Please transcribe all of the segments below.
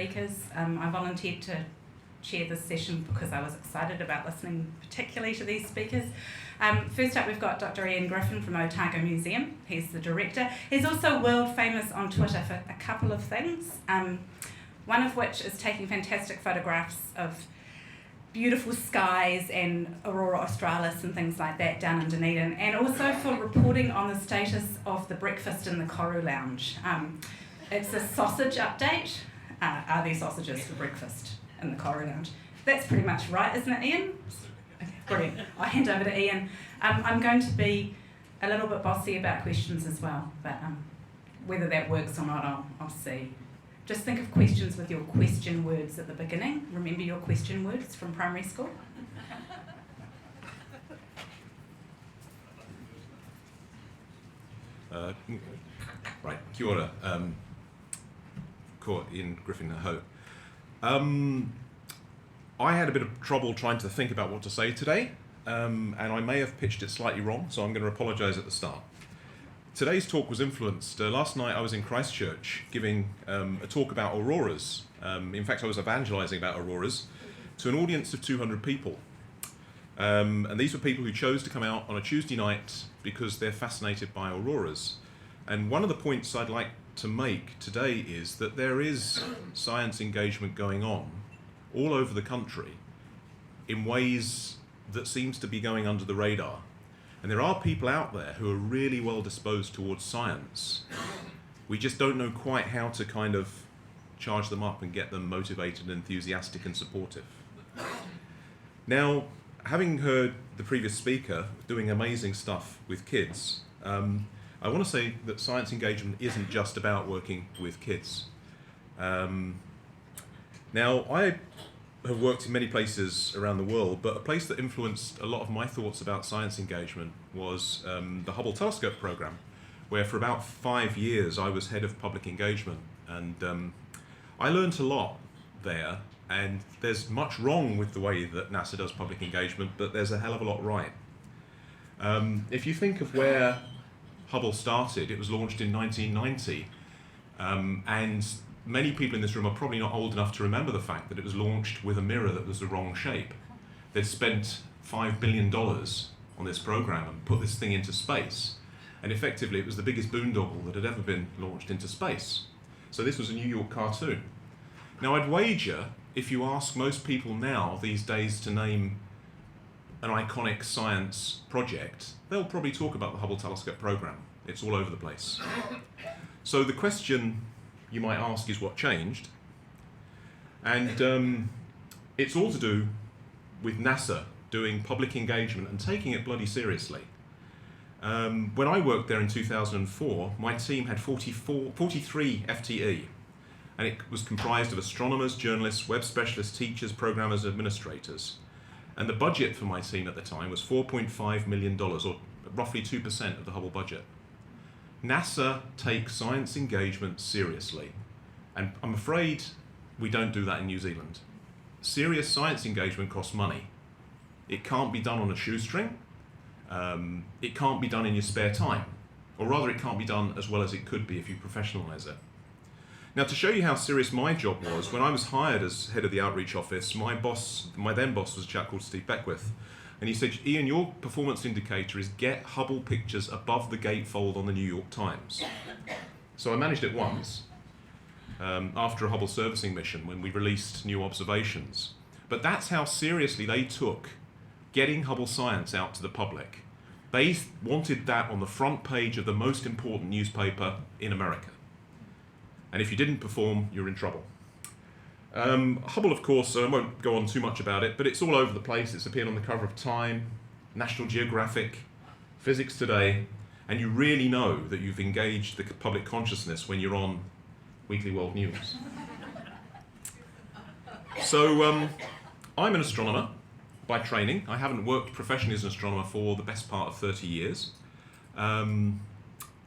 speakers. I volunteered to chair this session because I was excited about listening particularly to these speakers. First up, we've got Dr. Ian Griffin from Otago Museum. He's the director. He's also world famous on Twitter for a couple of things, one of which is taking fantastic photographs of beautiful skies and aurora australis and things like that down in Dunedin, and also for reporting on the status of the breakfast in the Koru Lounge. It's a sausage update. Are there sausages for breakfast in the Koru Lounge? That's pretty much right, isn't it, Ian? Okay, brilliant. I'll hand over to Ian. I'm going to be a little bit bossy about questions as well, but whether that works or not, I'll see. Just think of questions with your question words at the beginning. Remember your question words from primary school? Right, kia ora. Ian Griffin, ho. I had a bit of trouble trying to think about what to say today, and I may have pitched it slightly wrong, so I'm going to apologise at the start. Today's talk was influenced. Last night I was in Christchurch giving a talk about auroras. In fact, I was evangelising about auroras to an audience of 200 people. And these were people who chose to come out on a Tuesday night because they're fascinated by auroras. And one of the points I'd like to make today is that there is science engagement going on all over the country in ways that seems to be going under the radar. And there are people out there who are really well disposed towards science. We just don't know quite how to kind of charge them up and get them motivated, enthusiastic and supportive. Now, having heard the previous speaker doing amazing stuff with kids, I want to say that science engagement isn't just about working with kids. Now, I have worked in many places around the world, but a place that influenced a lot of my thoughts about science engagement was the Hubble Telescope program, where for about 5 years I was head of public engagement, and I learned a lot there. And there's much wrong with the way that NASA does public engagement, but there's a hell of a lot right. If you think of where Hubble started, it was launched in 1990, and many people in this room are probably not old enough to remember the fact that it was launched with a mirror that was the wrong shape. They'd spent $5 billion on this program and put this thing into space, and effectively it was the biggest boondoggle that had ever been launched into space. So this was a New York cartoon. Now I'd wager, if you ask most people now these days to name an iconic science project, they'll probably talk about the Hubble Telescope program. It's all over the place. So the question you might ask is what changed? And it's all to do with NASA doing public engagement and taking it bloody seriously. When I worked there in 2004, my team had 43 FTE, and it was comprised of astronomers, journalists, web specialists, teachers, programmers, and administrators. And the budget for my team at the time was $4.5 million, or roughly 2% of the Hubble budget. NASA takes science engagement seriously, and I'm afraid we don't do that in New Zealand. Serious science engagement costs money. It can't be done on a shoestring. It can't be done in your spare time, or rather it can't be done as well as it could be if you professionalise it. Now, to show you how serious my job was, when I was hired as head of the outreach office, my then boss was a chap called Steve Beckwith, and he said, Ian, your performance indicator is get Hubble pictures above the gatefold on the New York Times. So I managed it once, after a Hubble servicing mission when we released new observations. But that's how seriously they took getting Hubble science out to the public. They wanted that on the front page of the most important newspaper in America. And if you didn't perform, you're in trouble. Hubble, of course, I won't go on too much about it, but it's all over the place. It's appeared on the cover of Time, National Geographic, Physics Today, and you really know that you've engaged the public consciousness when you're on Weekly World News. So I'm an astronomer by training. I haven't worked professionally as an astronomer for the best part of 30 years.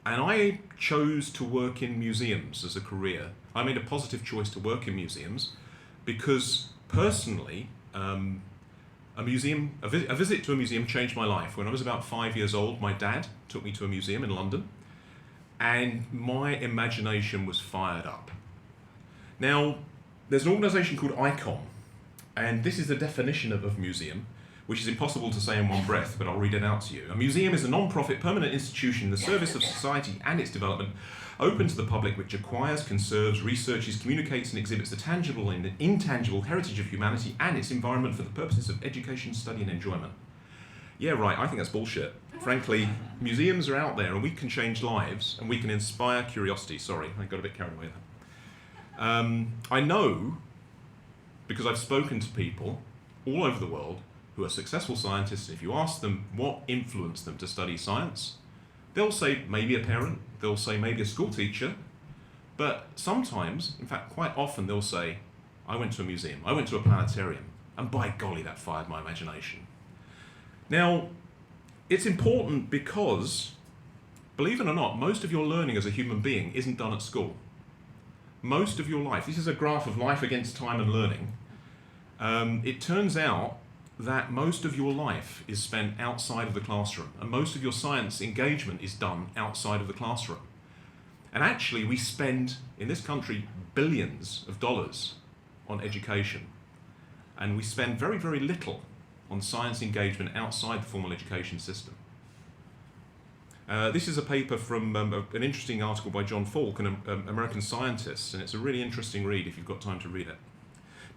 And I chose to work in museums as a career. I made a positive choice to work in museums because personally, a visit to a museum changed my life. When I was about 5 years old, my dad took me to a museum in London, and my imagination was fired up. Now, there's an organisation called ICOM, and this is the definition of museum, which is impossible to say in one breath, but I'll read it out to you. A museum is a non-profit permanent institution in the service of society and its development, open to the public, which acquires, conserves, researches, communicates and exhibits the tangible and intangible heritage of humanity and its environment for the purposes of education, study and enjoyment. Yeah, right, I think that's bullshit. Frankly, museums are out there and we can change lives and we can inspire curiosity. Sorry, I got a bit carried away there. I know, because I've spoken to people all over the world who are successful scientists. If you ask them what influenced them to study science, they'll say maybe a parent, they'll say maybe a school teacher, but sometimes, in fact quite often, they'll say, I went to a museum, I went to a planetarium, and by golly, that fired my imagination. Now, it's important because, believe it or not, most of your learning as a human being isn't done at school. Most of your life, this is a graph of life against time and learning. It turns out that most of your life is spent outside of the classroom, and most of your science engagement is done outside of the classroom. And actually, we spend, in this country, billions of dollars on education, and we spend very, very little on science engagement outside the formal education system. This is a paper from an interesting article by John Falk, an American scientist, and it's a really interesting read if you've got time to read it.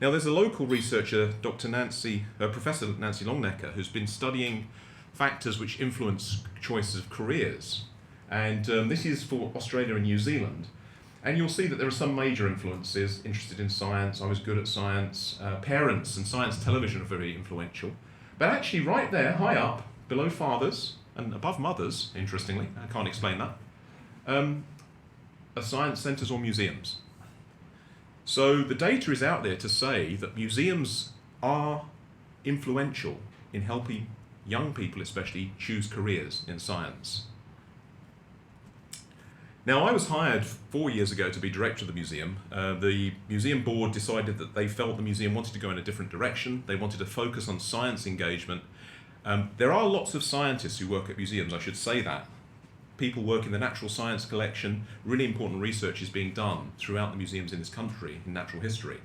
Now, there's a local researcher, Professor Nancy Longnecker, who's been studying factors which influence choices of careers. And this is for Australia and New Zealand. And you'll see that there are some major influences: interested in science, I was good at science, parents and science television are very influential. But actually right there, high up, below fathers and above mothers, interestingly, I can't explain that, are science centres or museums. So the data is out there to say that museums are influential in helping young people especially choose careers in science. Now, I was hired 4 years ago to be director of the museum. The museum board decided that they felt the museum wanted to go in a different direction. They wanted to focus on science engagement. There are lots of scientists who work at museums, I should say that. People work in the natural science collection. Really important research is being done throughout the museums in this country in natural history.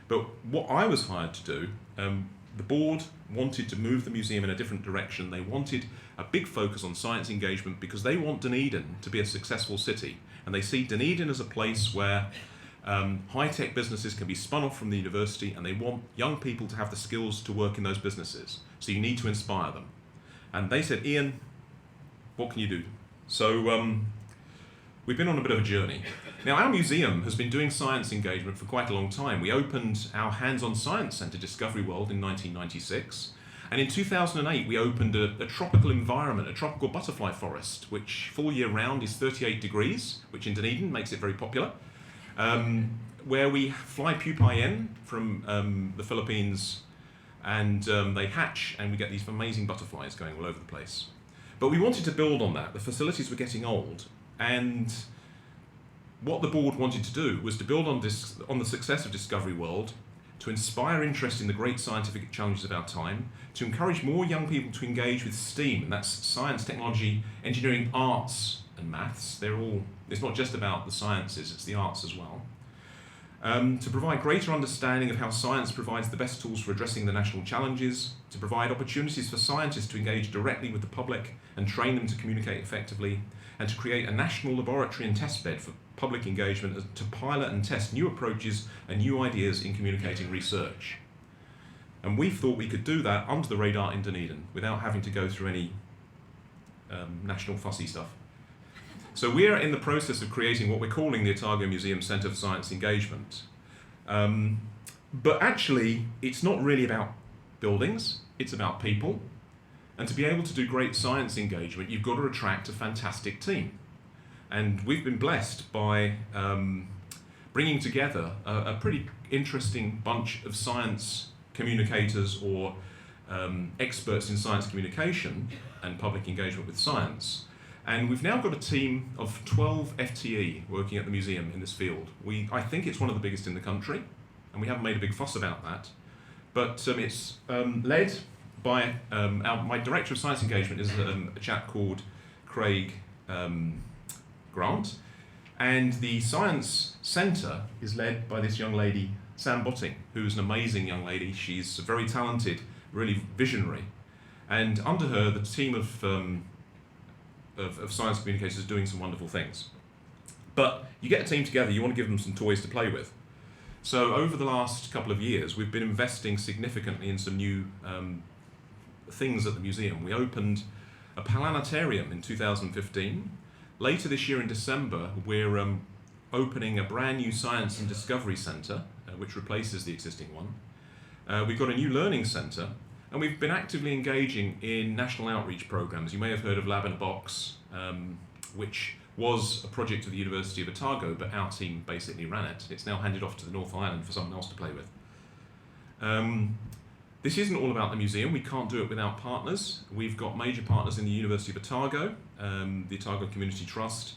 But what I was hired to do, the board wanted to move the museum in a different direction. They wanted a big focus on science engagement because they want Dunedin to be a successful city. And they see Dunedin as a place where high-tech businesses can be spun off from the university, and they want young people to have the skills to work in those businesses. So you need to inspire them. And they said, Ian, what can you do? So we've been on a bit of a journey. Now, our museum has been doing science engagement for quite a long time. We opened our hands-on science centre, Discovery World, in 1996. And in 2008, we opened a tropical environment, a tropical butterfly forest, which full year round is 38 degrees, which in Dunedin makes it very popular, where we fly pupae in from the Philippines, and they hatch, and we get these amazing butterflies going all over the place. But we wanted to build on that. The facilities were getting old, and what the board wanted to do was to build on the success of Discovery World, to inspire interest in the great scientific challenges of our time, to encourage more young people to engage with STEAM, and that's science, technology, engineering, arts, and maths. It's not just about the sciences, it's the arts as well. To provide greater understanding of how science provides the best tools for addressing the national challenges, to provide opportunities for scientists to engage directly with the public and train them to communicate effectively, and to create a national laboratory and test bed for public engagement to pilot and test new approaches and new ideas in communicating research. And we thought we could do that under the radar in Dunedin without having to go through any national fussy stuff. So we're in the process of creating what we're calling the Otago Museum Centre for Science Engagement. But actually, it's not really about buildings, it's about people. And to be able to do great science engagement, you've got to attract a fantastic team. And we've been blessed by bringing together a pretty interesting bunch of science communicators or experts in science communication and public engagement with science. And we've now got a team of 12 FTE working at the museum in this field. I think it's one of the biggest in the country, and we haven't made a big fuss about that. But it's led by, my Director of Science Engagement is a chap called Craig Grant, and the Science Centre is led by this young lady, Sam Botting, who's an amazing young lady. She's very talented, really visionary. And under her, the team of science communicators is doing some wonderful things. But you get a team together, you want to give them some toys to play with. So over the last couple of years, we've been investing significantly in some new things at the museum. We opened a Planetarium in 2015. Later this year in December, we're opening a brand new Science and Discovery Centre, which replaces the existing one. We've got a new learning centre, and we've been actively engaging in national outreach programs. You may have heard of Lab in a Box, which was a project of the University of Otago, but our team basically ran it. It's now handed off to the North Island for someone else to play with. This isn't all about the museum. We can't do it without partners. We've got major partners in the University of Otago, the Otago Community Trust.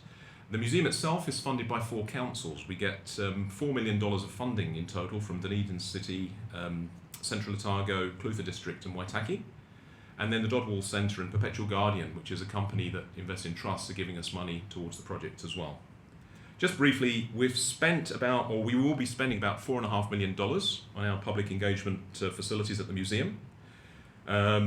The museum itself is funded by 4 councils. We get $4 million of funding in total from Dunedin City, Central Otago, Clutha District and Waitaki. And then the Dodwell Centre and Perpetual Guardian, which is a company that invests in trusts, are giving us money towards the project as well. Just briefly, we've spent about, or we will be spending about $4.5 million on our public engagement facilities at the museum. A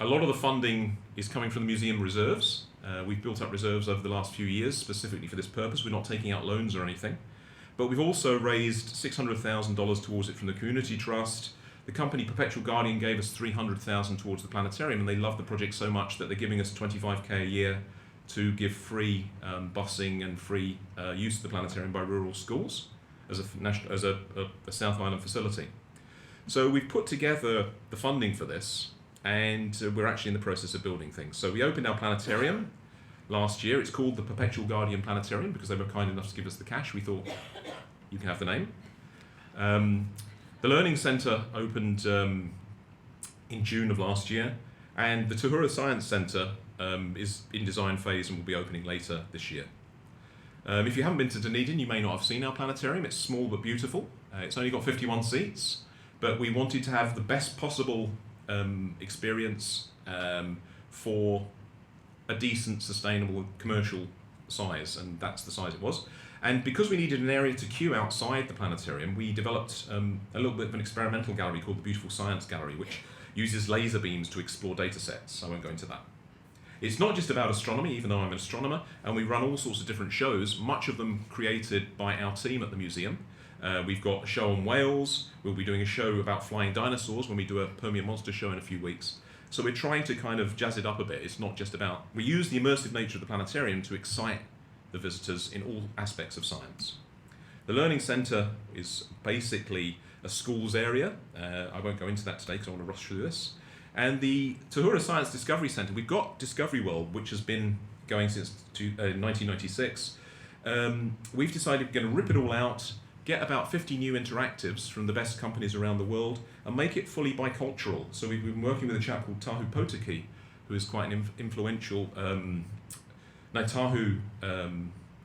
lot of the funding is coming from the museum reserves. We've built up reserves over the last few years specifically for this purpose. We're not taking out loans or anything. But we've also raised $600,000 towards it from the Community Trust. The company Perpetual Guardian gave us $300,000 towards the Planetarium, and they love the project so much that they're giving us $25,000 a year to give free busing and free use of the Planetarium by rural schools as a South Island facility. So we've put together the funding for this, and we're actually in the process of building things. So we opened our Planetarium last year. It's called the Perpetual Guardian Planetarium because they were kind enough to give us the cash. We thought, you can have the name. The Learning Centre opened in June of last year, and the Tahura Science Centre is in design phase and will be opening later this year. If you haven't been to Dunedin, you may not have seen our planetarium. It's small but beautiful. It's only got 51 seats, but we wanted to have the best possible experience for a decent, sustainable, commercial size, and that's the size it was. And because we needed an area to queue outside the planetarium, we developed a little bit of an experimental gallery called the Beautiful Science Gallery, which uses laser beams to explore data sets. I won't go into that. It's not just about astronomy, even though I'm an astronomer, and we run all sorts of different shows, much of them created by our team at the museum. We've got a show on whales. We'll be doing a show about flying dinosaurs when we do a Permian Monster show in a few weeks. So we're trying to kind of jazz it up a bit. It's not just about... We use the immersive nature of the planetarium to excite the visitors in all aspects of science. The Learning Centre is basically a schools area. I won't go into that today because I want to rush through this. And the Tahura Science Discovery Centre, we've got Discovery World, which has been going since 1996. We've decided we're going to rip it all out, get about 50 new interactives from the best companies around the world, and make it fully bicultural. So we've been working with a chap called Tahu Potiki, who is quite an influential Tahu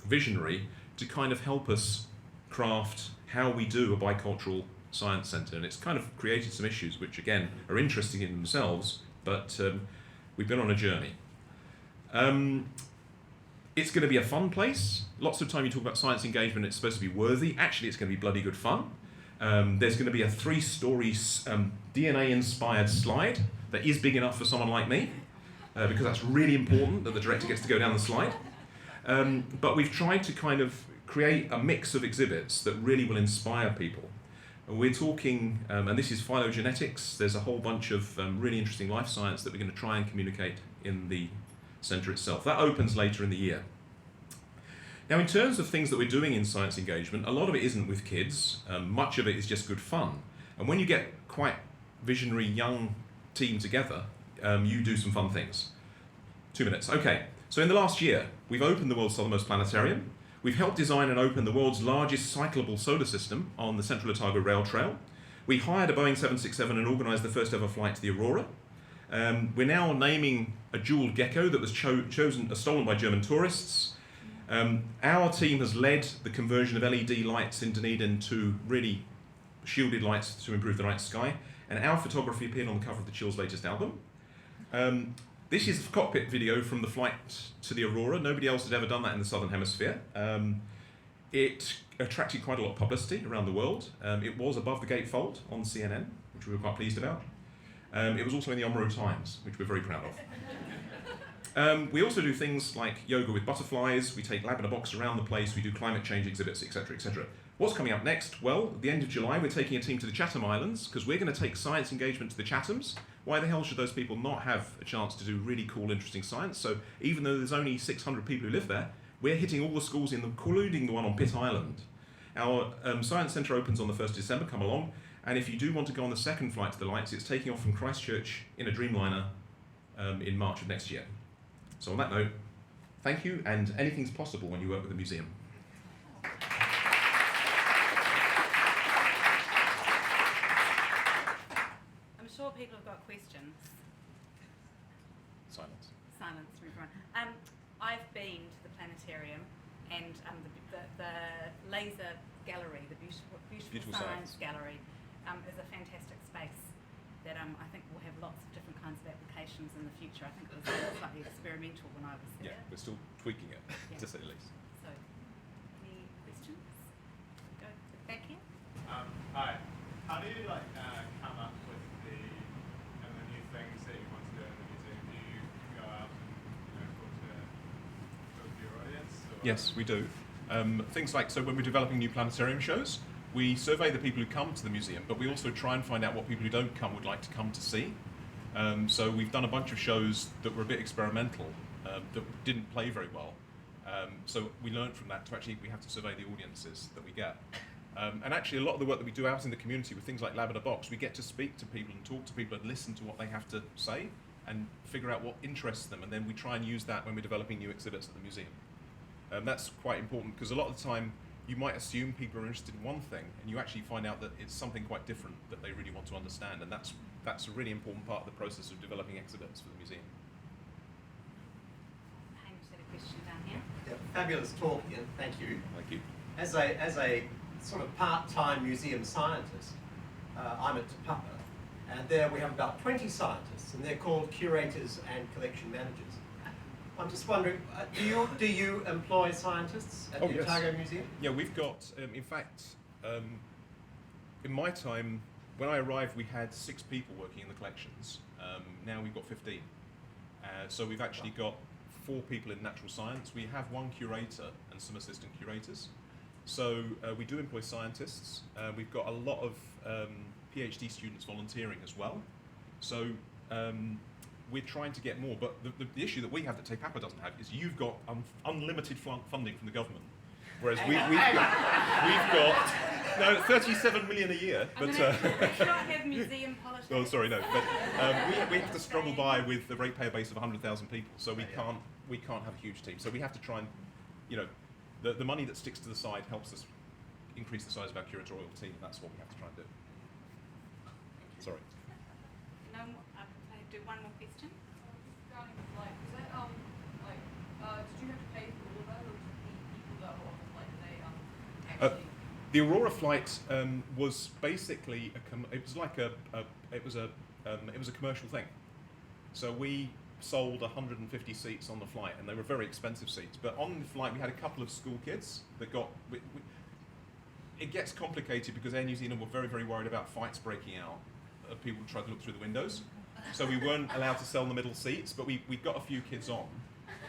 visionary, to kind of help us craft how we do a bicultural science centre. And it's kind of created some issues which, again, are interesting in themselves, but we've been on a journey. It's going to be a fun place. Lots of time you talk about science engagement, it's supposed to be worthy. Actually, it's going to be bloody good fun. There's going to be a 3-story DNA-inspired slide that is big enough for someone like me, because that's really important that the director gets to go down the slide. But we've tried to kind of create a mix of exhibits that really will inspire people. And we're talking, and this is phylogenetics, there's a whole bunch of really interesting life science that we're going to try and communicate in the centre itself. That opens later in the year. Now, in terms of things that we're doing in science engagement, a lot of it isn't with kids. Much of it is just good fun. And when you get quite visionary young team together, you do some fun things. 2 minutes. Okay, so in the last year, we've opened the world's southernmost planetarium. We've helped design and open the world's largest cyclable solar system on the Central Otago Rail Trail. We hired a Boeing 767 and organised the first ever flight to the Aurora. We're now naming a jewelled gecko that was stolen by German tourists. Our team has led the conversion of LED lights in Dunedin to really shielded lights to improve the night sky. And our photography appeared on the cover of the Chill's latest album. This is a cockpit video from the flight to the Aurora. Nobody else has ever done that in the Southern Hemisphere. It attracted quite a lot of publicity around the world. It was above the gatefold on CNN, which we were quite pleased about. It was also in the Omro Times, which we're very proud of. We also do things like yoga with butterflies, we take lab in a box around the place, we do climate change exhibits, etc., etc. What's coming up next? Well, at the end of July, we're taking a team to the Chatham Islands, because we're going to take science engagement to the Chathams. Why the hell should those people not have a chance to do really cool, interesting science? So even though there's only 600 people who live there, we're hitting all the schools, including the one on Pitt Island. Our Science Centre opens on the 1st of December, come along, and if you do want to go on the second flight to the lights, it's taking off from Christchurch in a Dreamliner in March of next year. So on that note, thank you, and anything's possible when you work with a museum. I'm sure people have got questions. Silence. Silence from everyone. I've been to the Planetarium and the laser gallery, the beautiful science gallery, is a fantastic space that I think will have lots of different kinds of applications in the future. I think it was slightly experimental when I was there. Yeah, we're still tweaking it, to say the least. So, any questions? Go back here. Hi. How do you come up with the new things that you want to do in the museum? Do you go out and talk to your audience? Or? Yes, we do. Things like, so when we're developing new planetarium shows, we survey the people who come to the museum, but we also try and find out what people who don't come would like to come to see. So we've done a bunch of shows that were a bit experimental, that didn't play very well. So we learned from that we have to survey the audiences that we get. And actually a lot of the work that we do out in the community with things like Lab in a Box, we get to speak to people and talk to people and listen to what they have to say and figure out what interests them, and then we try and use that when we're developing new exhibits at the museum. That's quite important because a lot of the time you might assume people are interested in one thing and you actually find out that it's something quite different that they really want to understand, and that's a really important part of the process of developing exhibits for the museum. Hamish had a question down here. Yeah, fabulous talk, Ian. Thank you. Thank you. As a sort of part-time museum scientist, I'm at Te Papa, and there we have about 20 scientists, and they're called curators and collection managers. I'm just wondering, do you employ scientists at the Otago Museum? Yeah, we've got, in fact, in my time, when I arrived, we had 6 people working in the collections. Now we've got 15. So we've actually got 4 people in natural science. We have 1 curator and some assistant curators. So we do employ scientists. We've got a lot of PhD students volunteering as well. So we're trying to get more, but the issue that we have that Te Papa doesn't have is you've got unlimited funding from the government, whereas we've got 37 million a year. But we cannot have museum politics. Oh, sorry, no. But we have to struggle by with the ratepayer base of 100,000 people, so we can't have a huge team. So we have to try and, the money that sticks to the side helps us increase the size of our curatorial team. That's what we have to try and do. Sorry. No more. Do one more question. Regarding the flight, was that did you have to pay for all of that, or did the people that were on the flight actually? The Aurora flight was basically it was a commercial thing. So we sold 150 seats on the flight, and they were very expensive seats. But on the flight, we had a couple of school kids that got. It gets complicated because Air New Zealand were very, very worried about fights breaking out. People tried to look through the windows. So we weren't allowed to sell the middle seats, but we got a few kids on.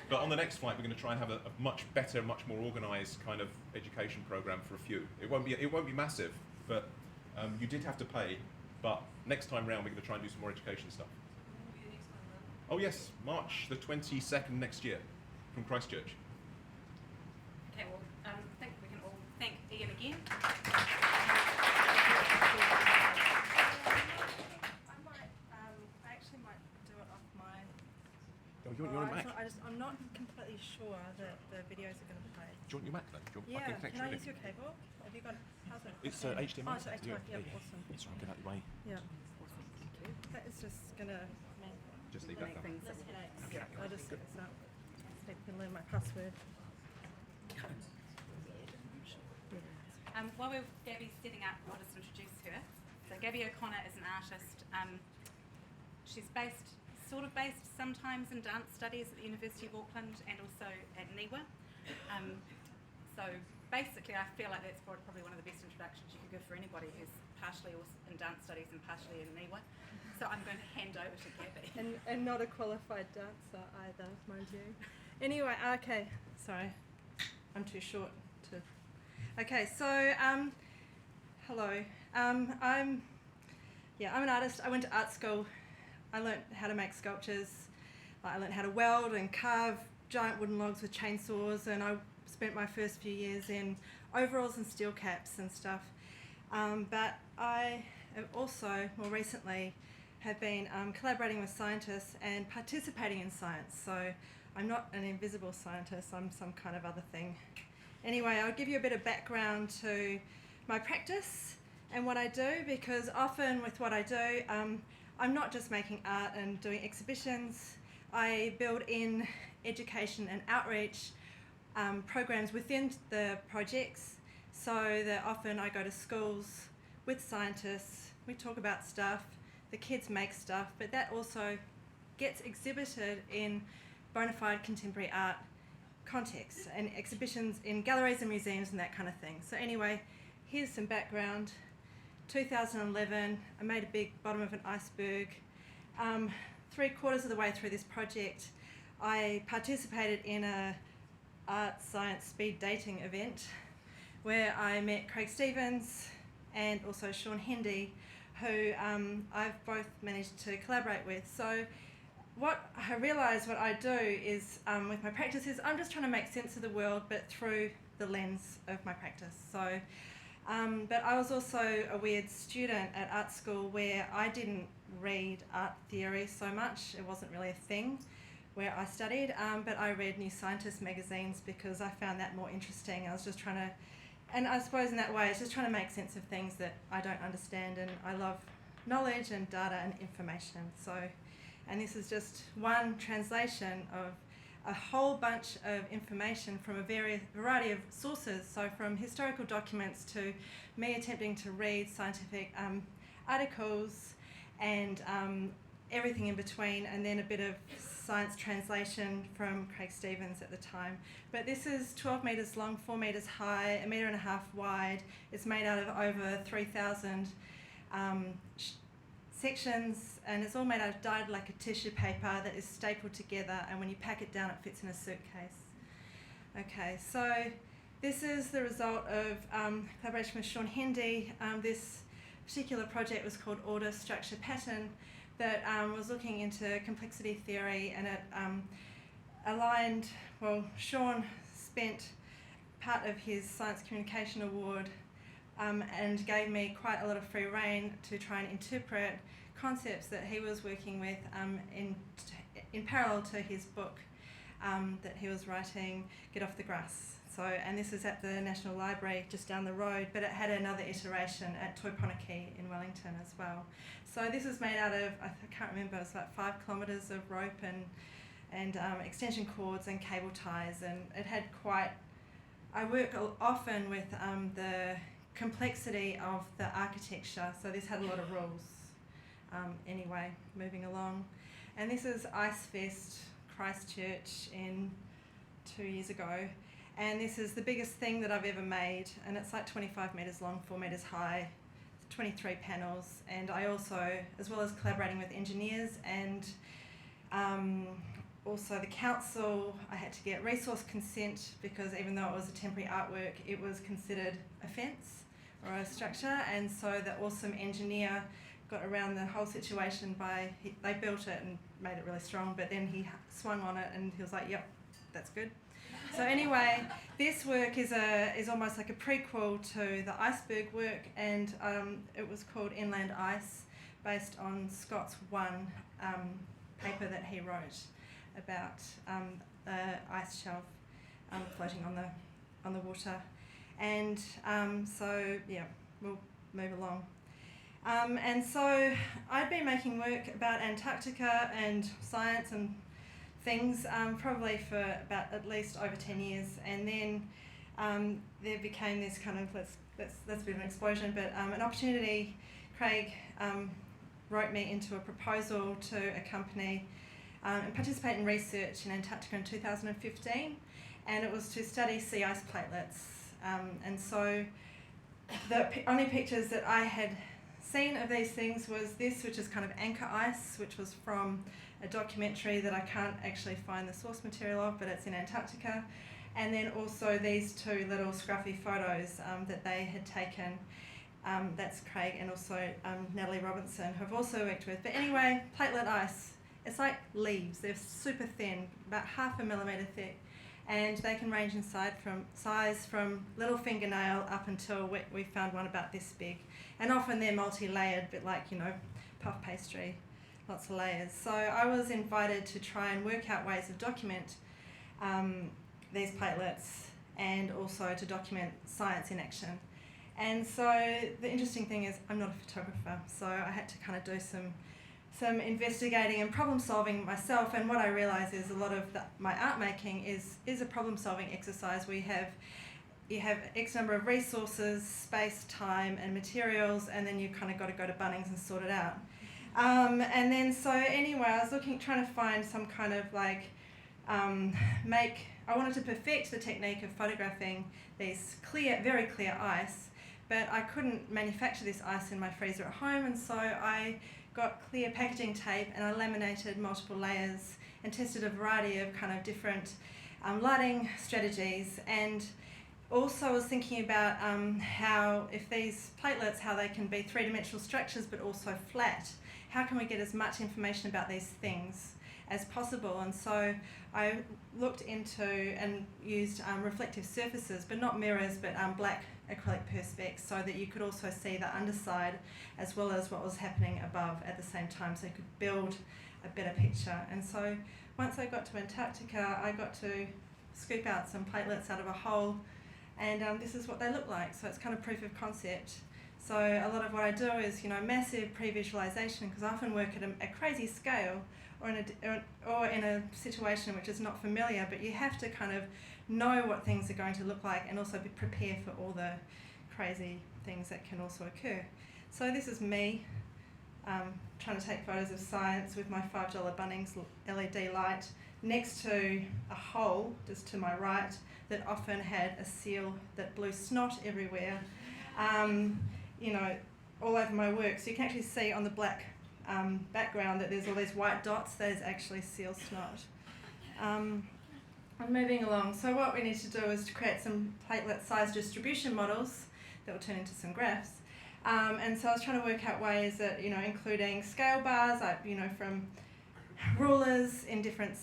But on the next flight, we're going to try and have a much better, much more organised kind of education programme for a few. It won't be massive, but you did have to pay. But next time round, we're going to try and do some more education stuff. When will be the next time around? Oh yes, March the 22nd next year, from Christchurch. Okay, well, I think we can all thank Ian again. I might do it off my. Oh, you want your Mac? I'm not completely sure that the videos are going to play. Do you want your Mac then? Do you want Yeah, I can I use your cable? Have you got? How's it? It's HDMI. Oh, it's HDMI. Yeah, awesome. It's right, get out of the way. Yeah. That is just going to Just leave that Make there. things less headaches. Okay. I'll just set this up. So you can learn my password. While Gabi's setting up, I'll just introduce her. So Gabi O'Connor is an artist. She's based sometimes in dance studies at the University of Auckland and also at NIWA. So basically, I feel like that's probably one of the best introductions you could give for anybody who's partially in dance studies and partially in NEWA. So I'm going to hand over to Gabi. And not a qualified dancer either, mind you. Anyway, okay, sorry, I'm too short to. Okay, so hello. I'm an artist. I went to art school. I learnt how to make sculptures. I learnt how to weld and carve giant wooden logs with chainsaws, and I spent my first few years in overalls and steel caps and stuff. But I have also, more recently, have been collaborating with scientists and participating in science. So I'm not an invisible scientist, I'm some kind of other thing. Anyway, I'll give you a bit of background to my practice and what I do, because often with what I do, I'm not just making art and doing exhibitions. I build in education and outreach programs within the projects, so that often I go to schools with scientists, we talk about stuff, the kids make stuff, but that also gets exhibited in bona fide contemporary art context and exhibitions in galleries and museums and that kind of thing. So anyway, here's some background. 2011, I made a big bottom of an iceberg. 3/4 of the way through this project, I participated in a art science speed dating event where I met Craig Stevens and also Sean Hendy, who I've both managed to collaborate with. So what I realise what I do is, with my practice, is I'm just trying to make sense of the world, but through the lens of my practice. So, but I was also a weird student at art school where I didn't read art theory so much. It wasn't really a thing where I studied, but I read New Scientist magazines because I found that more interesting. I was just trying to, and I suppose in that way, it's just trying to make sense of things that I don't understand, and I love knowledge and data and information. So, and this is just one translation of a whole bunch of information from a variety of sources, so from historical documents to me attempting to read scientific articles and everything in between, and then a bit of science translation from Craig Stevens at the time. But this is 12 metres long, 4 metres high, 1.5 metres wide. It's made out of over 3,000 sections, and it's all made out of dyed like a tissue paper that is stapled together, and when you pack it down it fits in a suitcase. Okay, so this is the result of collaboration with Sean Hendy. This particular project was called Order, Structure, Pattern, that was looking into complexity theory, and it aligned, well, Sean spent part of his Science Communication Award and gave me quite a lot of free rein to try and interpret concepts that he was working with in parallel to his book that he was writing, Get Off the Grass. So, and this is at the National Library just down the road, but it had another iteration at Toiponiki in Wellington as well. So this is made out of, I can't remember, it's like 5 kilometres of rope and extension cords and cable ties, and it had quite, I work often with the complexity of the architecture, so this had a lot of rules. Anyway, moving along. And this is Ice Fest Christchurch in 2 years ago. And this is the biggest thing that I've ever made, and it's like 25 metres long, 4 metres high, 23 panels. And I also, as well as collaborating with engineers and also the council, I had to get resource consent because even though it was a temporary artwork, it was considered a fence or a structure. And so the awesome engineer got around the whole situation by, they built it and made it really strong, but then he swung on it and he was like, yep, that's good. So anyway, this work is almost like a prequel to the iceberg work, and it was called Inland Ice, based on Scott's one paper that he wrote about the ice shelf floating on the water. And so yeah, we'll move along. And so I'd been making work about Antarctica and science and things probably for about at least over 10 years, and then there became this kind of, that's a bit of an explosion, but an opportunity. Craig wrote me into a proposal to accompany and participate in research in Antarctica in 2015, and it was to study sea ice platelets And so the only pictures that I had seen of these things was this, which is kind of anchor ice, which was from a documentary that I can't actually find the source material of, but it's in Antarctica. And then also these two little scruffy photos that they had taken. That's Craig and also Natalie Robinson, who I've also worked with. But anyway, platelet ice, it's like leaves. They're super thin, about 0.5 millimetre thick. And they can range in size from little fingernail up until we found one about this big. And often they're multi-layered, but like, puff pastry, lots of layers. So I was invited to try and work out ways of document these platelets and also to document science in action. And so the interesting thing is I'm not a photographer, so I had to kind of do some investigating and problem solving myself. And what I realised is a lot of my art making is a problem solving exercise where you have X number of resources, space, time and materials, and then you kind of got to go to Bunnings and sort it out. And then so anyway, I was trying to find some kind of I wanted to perfect the technique of photographing these very clear ice, but I couldn't manufacture this ice in my freezer at home, and so I got clear packaging tape and I laminated multiple layers and tested a variety of kind of different lighting strategies. And also I was thinking about how if these platelets, how they can be three-dimensional structures but also flat. How can we get as much information about these things as possible? And so I looked into and used reflective surfaces, but not mirrors, but black acrylic perspex, so that you could also see the underside as well as what was happening above at the same time, so you could build a better picture. And so once I got to Antarctica, I got to scoop out some platelets out of a hole, and this is what they look like. So it's kind of proof of concept. So a lot of what I do is, massive pre-visualization, because I often work at a crazy scale or in a situation which is not familiar, but you have to kind of know what things are going to look like and also be prepared for all the crazy things that can also occur. So this is me trying to take photos of science with my $5 Bunnings LED light next to a hole just to my right that often had a seal that blew snot everywhere, all over my work. So you can actually see on the black background that there's all these white dots. That is actually seal snot. I'm moving along. So what we need to do is to create some platelet size distribution models that will turn into some graphs. And so I was trying to work out ways that, including scale bars, from rulers in different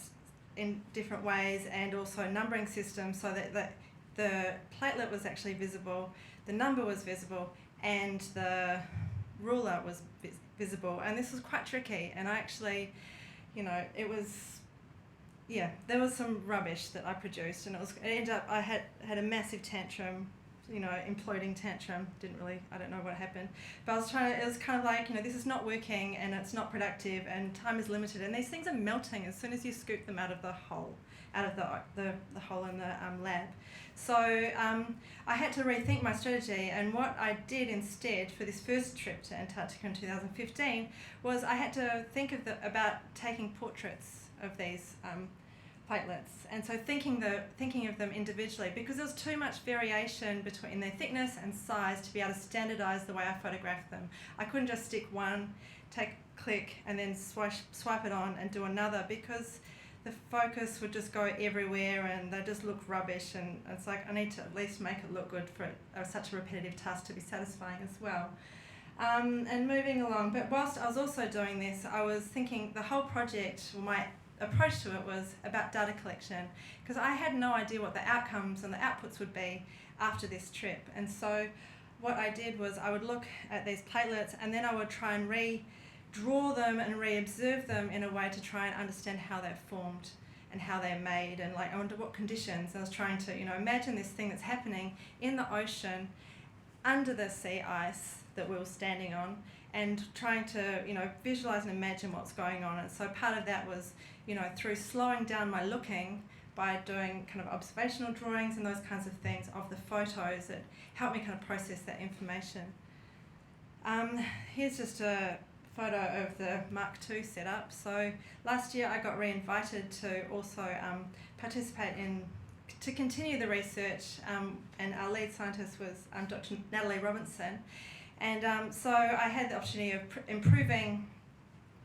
ways, and also numbering systems, so that the platelet was actually visible, the number was visible, and the ruler was visible. And this was quite tricky, and I actually, there was some rubbish that I produced, and it ended up, I had a massive tantrum, imploding tantrum. I don't know what happened, but it was kind of like, this is not working and it's not productive and time is limited, and these things are melting as soon as you scoop them out of the hole, the hole in the lab. So I had to rethink my strategy, and what I did instead for this first trip to Antarctica in 2015 was I had to think about taking portraits of these platelets, and so thinking of them individually, because there was too much variation between their thickness and size to be able to standardize the way I photographed them. I couldn't just stick one, click, and then swipe it on and do another, because the focus would just go everywhere and they just look rubbish, and it's like I need to at least make it look good for such a repetitive task to be satisfying as well. And moving along, but whilst I was also doing this, I was thinking the whole project, my approach to it was about data collection, because I had no idea what the outcomes and the outputs would be after this trip. And so what I did was I would look at these platelets, and then I would try and redraw them and re-observe them in a way to try and understand how they're formed and how they're made, and under what conditions. I was trying to imagine this thing that's happening in the ocean under the sea ice that we were standing on, and trying to visualize and imagine what's going on. And so part of that was through slowing down my looking by doing kind of observational drawings and those kinds of things of the photos that helped me kind of process that information. Here's just a photo of the Mark II setup. So last year I got re-invited to also participate in to continue the research, and our lead scientist was Dr. Natalie Robinson, and so I had the opportunity of improving,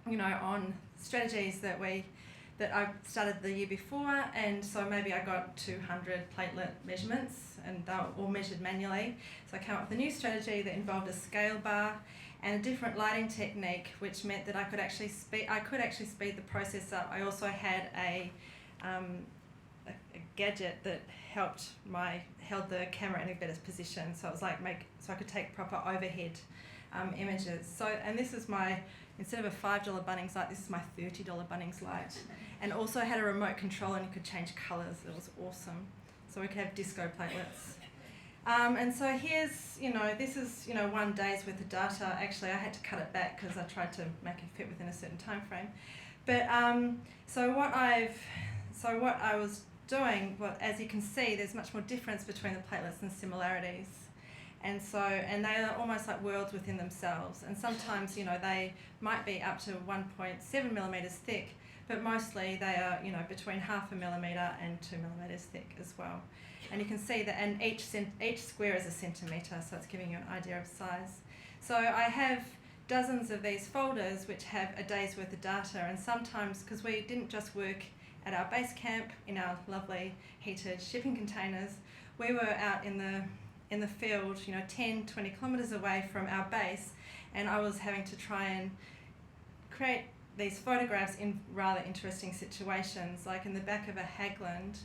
on strategies that I started the year before, and so maybe I got 200 platelet measurements, and they were all measured manually. So I came up with a new strategy that involved a scale bar and a different lighting technique, which meant that I could actually speed the process up. I also had a gadget that held the camera in a better position, so it was like so I could take proper overhead images. So, and this is instead of a $5 Bunnings light, this is my $30 Bunnings light, and also had a remote control and you could change colours. It was awesome. So we could have disco platelets. And so here's, this is, 1 day's worth of data. Actually, I had to cut it back because I tried to make it fit within a certain time frame. But so what I was doing, as you can see, there's much more difference between the platelets than similarities. And they are almost like worlds within themselves. And sometimes, they might be up to 1.7 millimetres thick, but mostly they are, between 0.5 millimetre and 2 millimetres thick as well. And you can see that, and each square is a centimetre, so it's giving you an idea of size. So I have dozens of these folders which have a day's worth of data, and sometimes, because we didn't just work at our base camp in our lovely heated shipping containers, we were out in the field, 10, 20 kilometres away from our base, and I was having to try and create these photographs in rather interesting situations, like in the back of a hagland.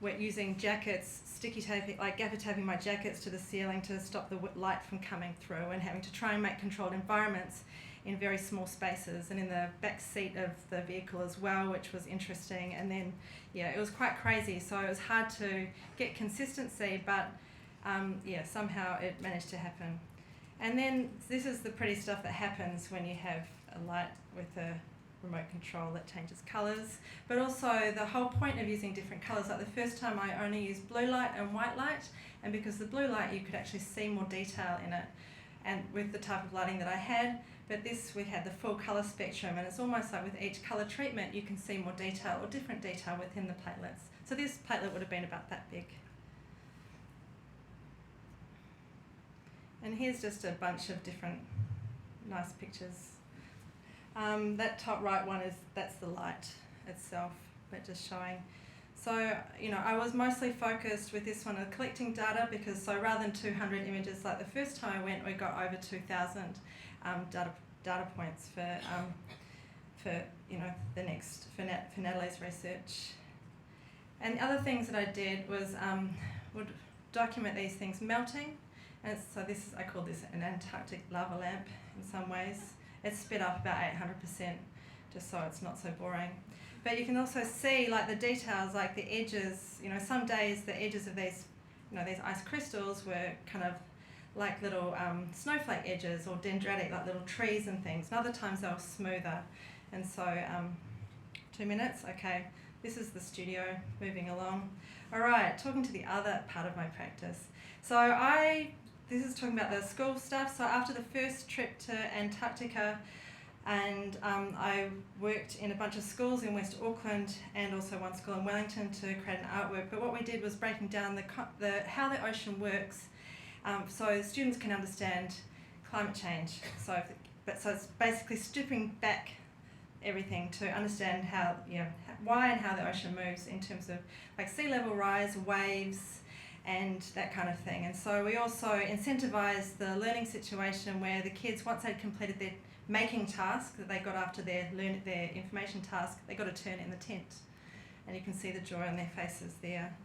We're using jackets, sticky taping, like gaffer taping my jackets to the ceiling to stop the light from coming through, and having to try and make controlled environments in very small spaces, and in the back seat of the vehicle as well, which was interesting. And then, it was quite crazy. So it was hard to get consistency, but somehow it managed to happen. And then this is the pretty stuff that happens when you have a light with a remote control that changes colours, but also the whole point of using different colours. Like the first time I only used blue light and white light, and because the blue light you could actually see more detail in it, and with the type of lighting that I had. But this, we had the full colour spectrum, and it's almost like with each colour treatment you can see more detail or different detail within the platelets. So this platelet would have been about that big. And here's just a bunch of different nice pictures. That top right one that's the light itself, but just showing. So, I was mostly focused with this one on collecting data, because rather than 200 images like the first time I went, we got over 2,000 data points for Natalie's research. And the other things that I did was would document these things melting. And I call this an Antarctic lava lamp in some ways. It's sped up about 800%, just so it's not so boring. But you can also see like the details, like the edges. Some days the edges of these, these ice crystals were kind of like little snowflake edges, or dendritic, like little trees and things. And other times they were smoother. And so, 2 minutes, okay. This is the studio, moving along. All right, talking to the other part of my practice. So this is talking about the school stuff. So after the first trip to Antarctica, and I worked in a bunch of schools in West Auckland and also one school in Wellington to create an artwork. But what we did was breaking down how the ocean works, so students can understand climate change. So it's basically stripping back everything to understand why and how the ocean moves in terms of like sea level rise, waves, and that kind of thing. And so we also incentivised the learning situation where the kids, once they'd completed their making task that they got after their information task, they got a turn in the tent, and you can see the joy on their faces there.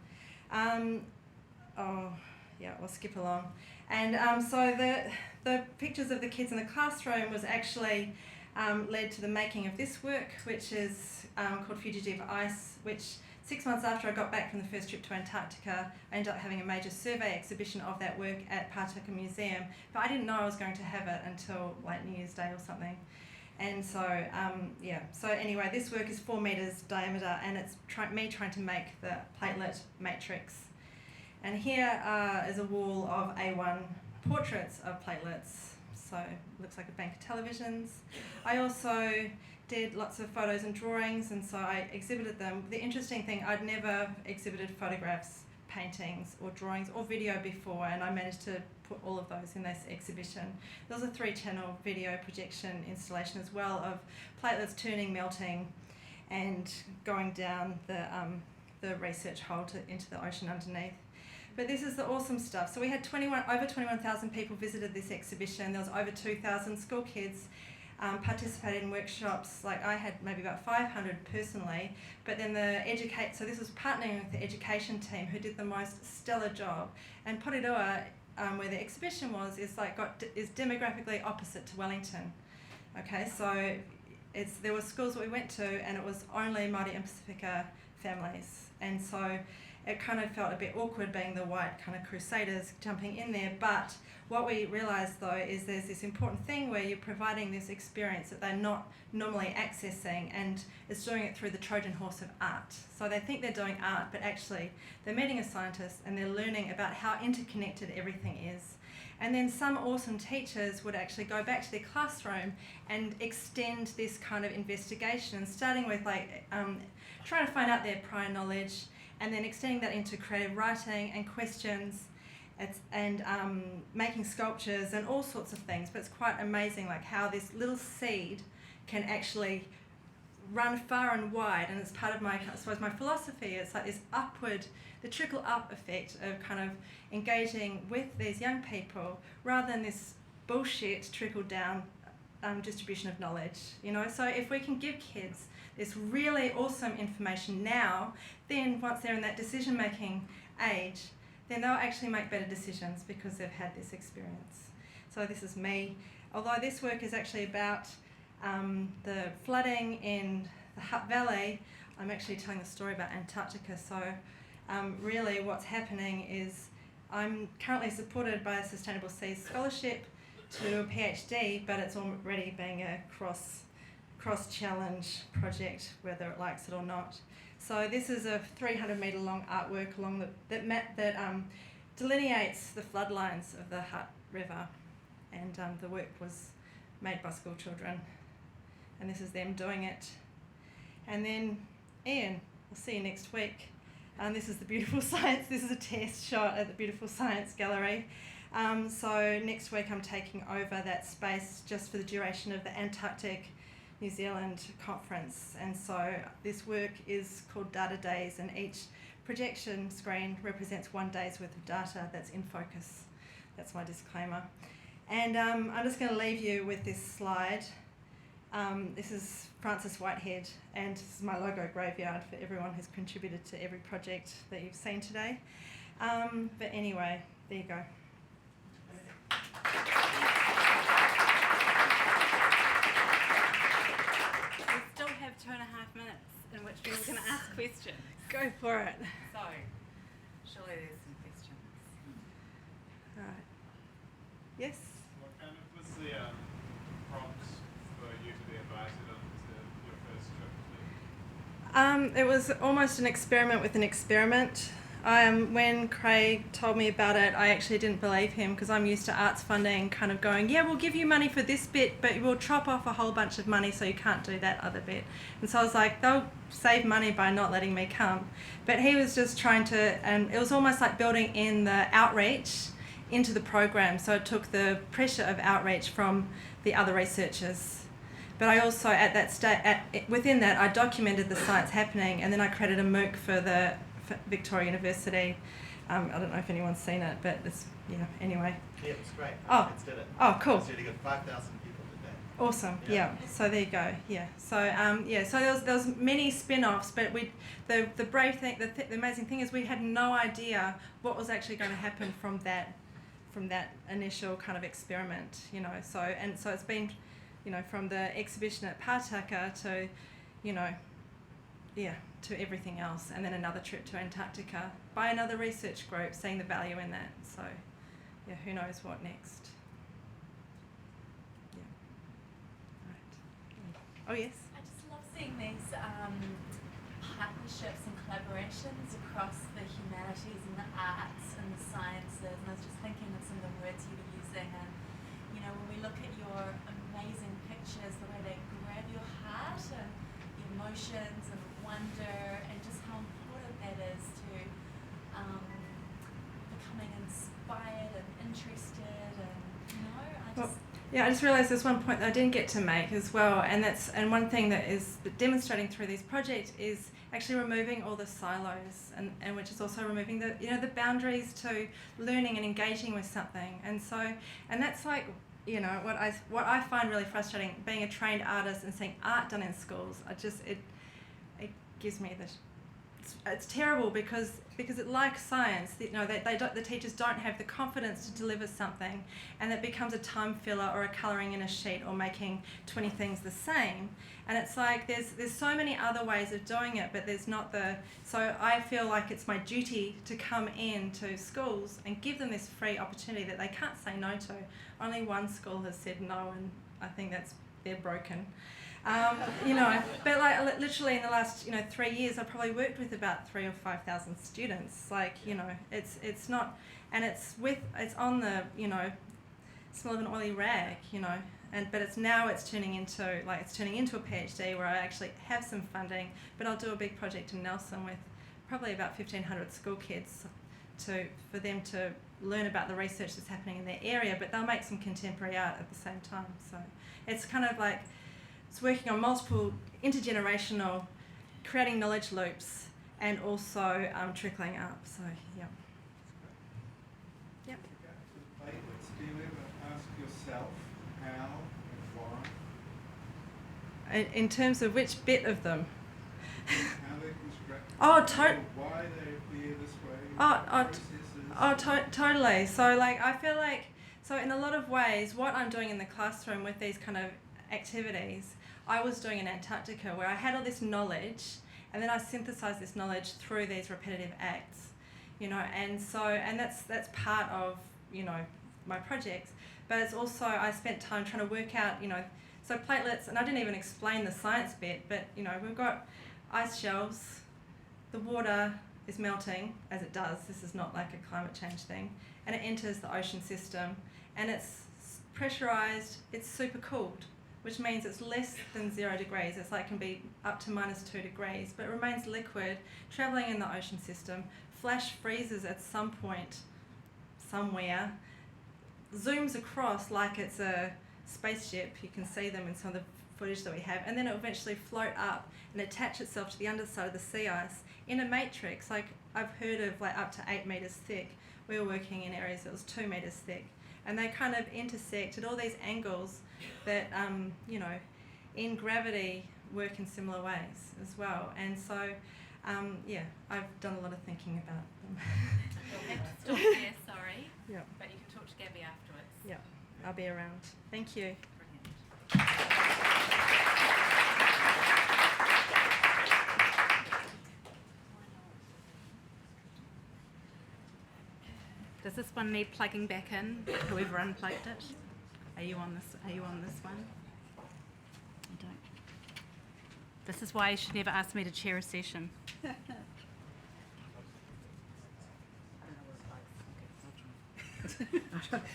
We'll skip along. And so the pictures of the kids in the classroom was actually led to the making of this work, which is called Fugitive Ice, which 6 months after I got back from the first trip to Antarctica, I ended up having a major survey exhibition of that work at Otago Museum, but I didn't know I was going to have it until like New Year's Day or something. And so, so anyway, this work is 4 meters diameter, and it's me trying to make the platelet matrix. And here is a wall of A1 portraits of platelets. so it looks like a bank of televisions. I also did lots of photos and drawings, and so I exhibited them. The interesting thing, I'd never exhibited photographs, paintings or drawings or video before, and I managed to put all of those in this exhibition. There was a 3-channel video projection installation as well of platelets turning, melting, and going down the research hole into the ocean underneath. But this is the awesome stuff. So we had over 21,000 people visited this exhibition. There was over 2,000 school kids participated in workshops. Like I had maybe about 500 personally, but then so this was partnering with the education team who did the most stellar job. And Porirua, where the exhibition was, is demographically opposite to Wellington. Okay, so there were schools that we went to, and it was only Māori and Pacifica families, and so it kind of felt a bit awkward being the white kind of crusaders jumping in there. But what we realised though is there's this important thing where you're providing this experience that they're not normally accessing, and it's doing it through the Trojan horse of art. So they think they're doing art, but actually they're meeting a scientist and they're learning about how interconnected everything is. And then some awesome teachers would actually go back to their classroom and extend this kind of investigation, starting with trying to find out their prior knowledge, and then extending that into creative writing and questions, and making sculptures and all sorts of things. But it's quite amazing like how this little seed can actually run far and wide, and it's part of I suppose my philosophy. It's like this the trickle up effect of kind of engaging with these young people rather than this bullshit trickle down distribution of knowledge, So if we can give kids this really awesome information now, then once they're in that decision making age, then they'll actually make better decisions because they've had this experience. So this is me. Although this work is actually about the flooding in the Hutt Valley, I'm actually telling the story about Antarctica. So really what's happening is I'm currently supported by a Sustainable Seas Scholarship to do a PhD, but it's already being a cross-challenge project, whether it likes it or not. So this is a 300-metre long artwork that delineates the floodlines of the Hutt River, and the work was made by school children, and this is them doing it. And then Ian, we'll see you next week. This is the Beautiful Science. This is a test shot at the Beautiful Science Gallery. So next week I'm taking over that space just for the duration of the Antarctic New Zealand conference, and so this work is called Data Days, and each projection screen represents 1 day's worth of data that's in focus. That's my disclaimer. And I'm just going to leave you with this slide. This is Francis Whitehead, and this is my logo graveyard for everyone who's contributed to every project that you've seen today. But anyway, there you go. We still have 2.5 minutes in which we were going to ask questions. Go for it. So, surely there's some questions. All right. Yes? What kind of was the prompts for you to be invited onto your first trip to? It was almost an experiment with an experiment. When Craig told me about it, I actually didn't believe him because I'm used to arts funding kind of going, yeah, we'll give you money for this bit, but we'll chop off a whole bunch of money so you can't do that other bit. And so I was like, they'll save money by not letting me come. But he was just trying to, and it was almost like building in the outreach into the program. So it took the pressure of outreach from the other researchers. But I also, at that within that, I documented the science happening, and then I created a MOOC for the Victoria University. I don't know if anyone's seen it, but it's, anyway. Yeah, it was great. Oh. It's did it. Oh, cool. It's really good. 5,000 people today. Awesome. Yeah. So there you go. Yeah. So So there was many spin-offs, but the brave thing, the amazing thing is we had no idea what was actually going to happen from that initial kind of experiment. So it's been, from the exhibition at Pātaka to, to everything else, and then another trip to Antarctica by another research group, seeing the value in that. So, who knows what next? Yeah. Right. Oh yes. I just love seeing these partnerships and collaborations across the humanities and the arts and the sciences. And I was just thinking of some of the words you were using, and know, when we look at your amazing pictures, the way they grab your heart and the emotions and wonder, and just how important that is to becoming inspired and interested, and Yeah, I just realised there's one point that I didn't get to make as well, and one thing that is demonstrating through these projects is actually removing all the silos, and which is also removing the the boundaries to learning and engaging with something, and that's like what I find really frustrating being a trained artist and seeing art done in schools. It gives me this. It's terrible because it, like science, the teachers don't have the confidence to deliver something, and it becomes a time filler or a colouring in a sheet or making 20 things the same. And it's like there's so many other ways of doing it, but there's not so I feel like it's my duty to come in to schools and give them this free opportunity that they can't say no to. Only one school has said no, and I think they're broken. But like literally in the last 3 years, I've probably worked with about 3,000 or 5,000 students. Like it's not, and it's on the smell of an oily rag, but it's turning into a PhD where I actually have some funding, but I'll do a big project in Nelson with probably about 1,500 school kids for them to learn about the research that's happening in their area, but they'll make some contemporary art at the same time. So it's kind of like it's working on multiple intergenerational, creating knowledge loops, and also trickling up. So yeah. Yep. Platelets, do you ever ask yourself how and why? In terms of which bit of them? How they construct? Why they appear this way? Totally. So like I feel like in a lot of ways, what I'm doing in the classroom with these kind of activities, I was doing in Antarctica, where I had all this knowledge, and then I synthesized this knowledge through these repetitive acts, and that's part of my projects. But it's also I spent time trying to work out so platelets, and I didn't even explain the science bit, but we've got ice shelves, the water is melting as it does. This is not like a climate change thing, and it enters the ocean system, and it's pressurized. It's super cooled, which means it's less than 0 degrees. It's like can be up to -2 degrees, but it remains liquid, travelling in the ocean system. Flash freezes at some point, somewhere, zooms across like it's a spaceship. You can see them in some of the footage that we have, and then it will eventually float up and attach itself to the underside of the sea ice in a matrix. Like I've heard of like up to 8 meters thick. We were working in areas that was 2 meters thick, and they kind of intersect at all these angles that in gravity work in similar ways as well. And so I've done a lot of thinking about them. You'll have to stop there, sorry. Yeah. But you can talk to Gabi afterwards. Yeah, I'll be around. Thank you. Does this one need plugging back in? Whoever unplugged it? Are you on this one? I don't. This is why you should never ask me to chair a session. I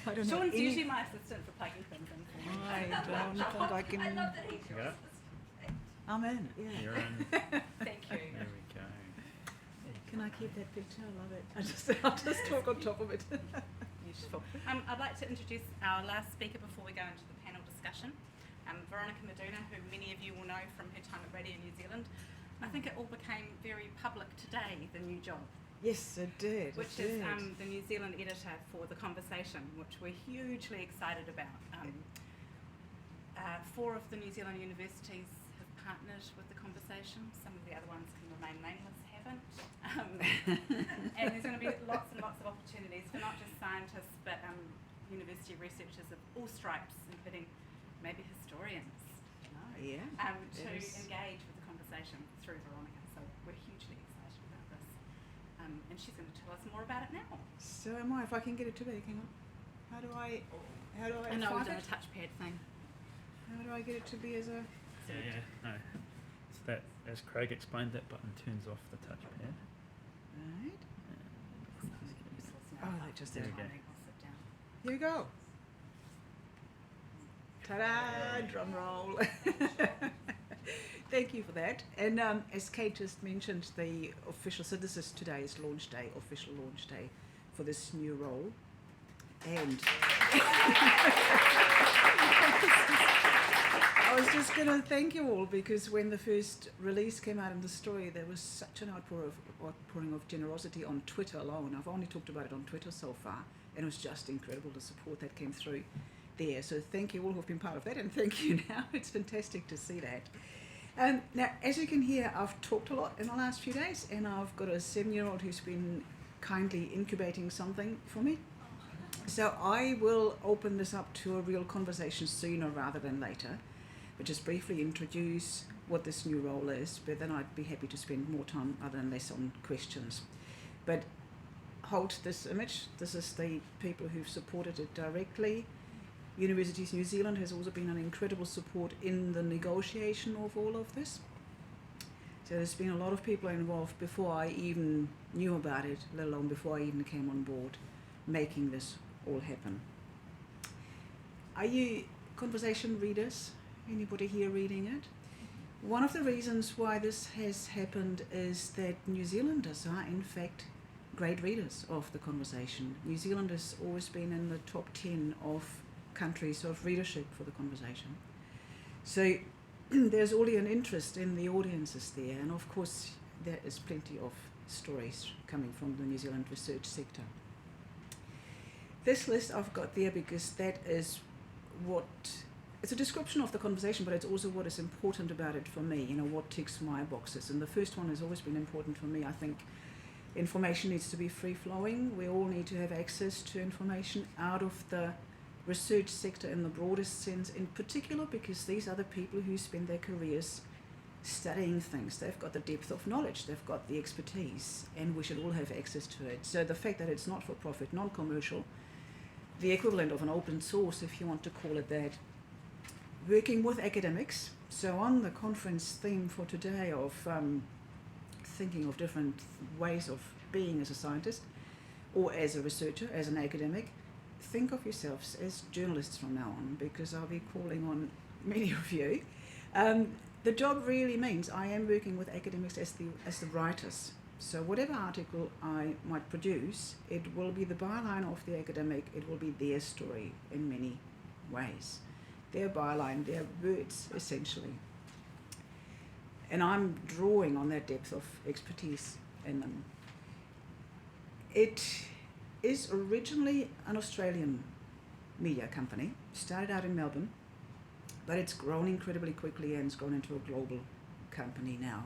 don't know. Sean's usually my assistant for plugging things in for me. I don't think I can. I love that he Yeah. I'm in. Yeah. You're in. Thank you. There we go. Can I keep that picture? I love it. I'll just talk on top of it. Useful. I'd like to introduce our last speaker before we go into the panel discussion. Veronica Medina, who many of you will know from her time at Radio New Zealand. I think it all became very public today, the new job. Yes, it did. Which is the New Zealand editor for The Conversation, which we're hugely excited about. 4 of the New Zealand universities have partnered with The Conversation. Some of the other ones can remain nameless, haven't. And there's going to be lots and lots of opportunities for not just scientists, but university researchers of all stripes, including maybe historians, Yeah. to engage with The Conversation through Veronica. So we're hugely excited about this. And she's going to tell us more about it now. So am I. If I can get it to be, hang on. How do I I know we've find done it? a touchpad thing. How do I get it to be as a? Yeah, no. It's that, as Craig explained, that button turns off the touchpad. Right. Oh, that just There did. we go. I'll sit down. Here we go. Ta-da! Drum roll. Thank you for that. And as Kate just mentioned, the official, so this is today's launch day, official launch day for this new role. And I was just going to thank you all, because when the first release came out in the story, there was such an outpouring of generosity on Twitter alone. I've only talked about it on Twitter so far, and it was just incredible, the support that came through there. So thank you all who've been part of that, and thank you now. It's fantastic to see that. Now, as you can hear, I've talked a lot in the last few days, and I've got a 7-year-old who's been kindly incubating something for me. So I will open this up to a real conversation sooner rather than later, but just briefly introduce what this new role is, but then I'd be happy to spend more time other than less on questions. But hold this image. This is the people who've supported it directly. Universities New Zealand has also been an incredible support in the negotiation of all of this. So there's been a lot of people involved before I even knew about it, let alone before I even came on board, making this all happen. Are you conversation readers? Anybody here reading it? One of the reasons why this has happened is that New Zealanders are in fact great readers of the conversation. New Zealand has always been in the top 10 of countries of readership for the conversation. So there's already an interest in the audiences there, and of course there is plenty of stories coming from the New Zealand research sector. This list I've got there because that is what, it's a description of the conversation, but it's also what is important about it for me, you know, what ticks my boxes. And the first one has always been important for me. I think information needs to be free-flowing. We all need to have access to information out of the research sector in the broadest sense, in particular because these are the people who spend their careers studying things. They've got the depth of knowledge, they've got the expertise, and we should all have access to it. So the fact that it's not for profit, non-commercial, the equivalent of an open source, if you want to call it that, working with academics. So on the conference theme for today of thinking of different ways of being as a scientist or as a researcher, as an academic, think of yourselves as journalists from now on, because I'll be calling on many of you. The job really means I am working with academics as the writers. So whatever article I might produce, it will be the byline of the academic, it will be their story in many ways. Their byline, their words, essentially. And I'm drawing on that depth of expertise in them. It is originally an Australian media company, started out in Melbourne, but it's grown incredibly quickly and it's grown into a global company now.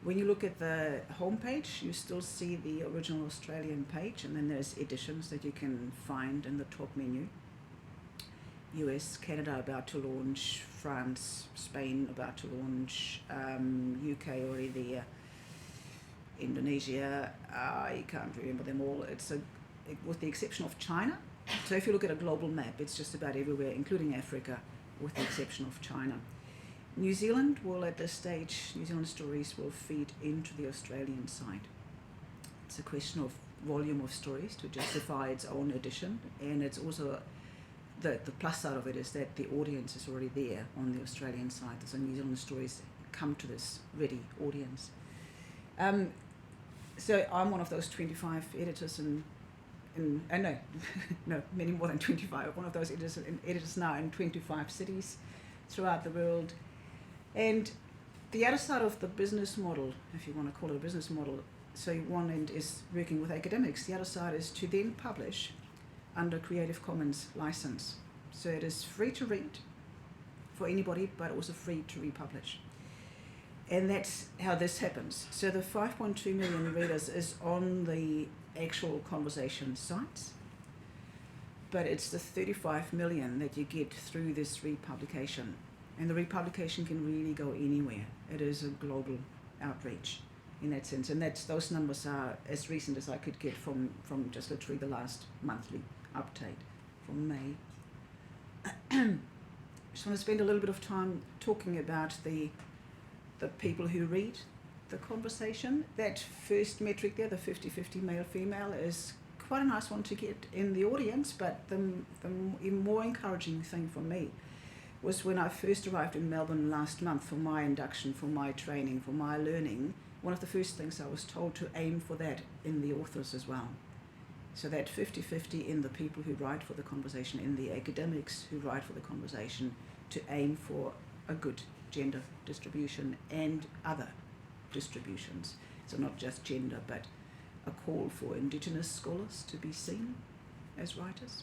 When you look at the homepage, you still see the original Australian page, and then there's editions that you can find in the top menu. US, Canada about to launch, France, Spain about to launch, UK already there, Indonesia, I can't remember them all. With the exception of China. So if you look at a global map, it's just about everywhere, including Africa, with the exception of China. New Zealand will, at this stage, New Zealand Stories will feed into the Australian side. It's a question of volume of stories to justify its own edition, and it's also the plus side of it is that the audience is already there on the Australian side. So New Zealand Stories come to this ready audience. So I'm one of those 25 editors no, many more than 25. One of those editors now in 25 cities throughout the world. And the other side of the business model, if you want to call it a business model, so one end is working with academics, the other side is to then publish under Creative Commons license. So it is free to read for anybody, but also free to republish. And that's how this happens. So the 5.2 million readers is on the actual conversation sites, but it's the 35 million that you get through this republication. And the republication can really go anywhere. It is a global outreach in that sense. And those numbers are as recent as I could get from just literally the last monthly update from May. Just want to spend a little bit of time talking about the people who read the conversation. That first metric there, the 50-50 male-female, is quite a nice one to get in the audience, but the even more encouraging thing for me was when I first arrived in Melbourne last month for my induction, for my training, for my learning. One of the first things I was told to aim for that in the authors as well. So that 50-50 in the people who write for the conversation, in the academics who write for the conversation, to aim for a good gender distribution and other distributions. So not just gender, but a call for Indigenous scholars to be seen as writers.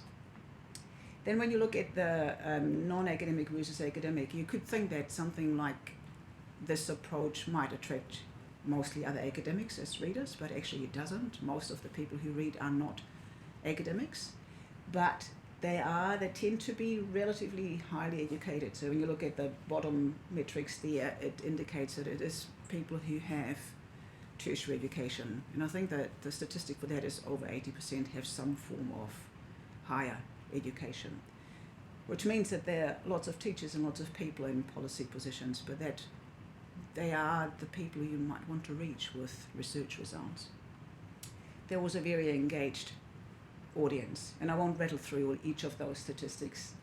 Then when you look at the non-academic versus academic, you could think that something like this approach might attract mostly other academics as readers, but actually it doesn't. Most of the people who read are not academics, but they tend to be relatively highly educated. So when you look at the bottom metrics there, it indicates that it is people who have tertiary education. And I think that the statistic for that is over 80% have some form of higher education, which means that there are lots of teachers and lots of people in policy positions, but that they are the people you might want to reach with research results. There was a very engaged audience, and I won't rattle through each of those statistics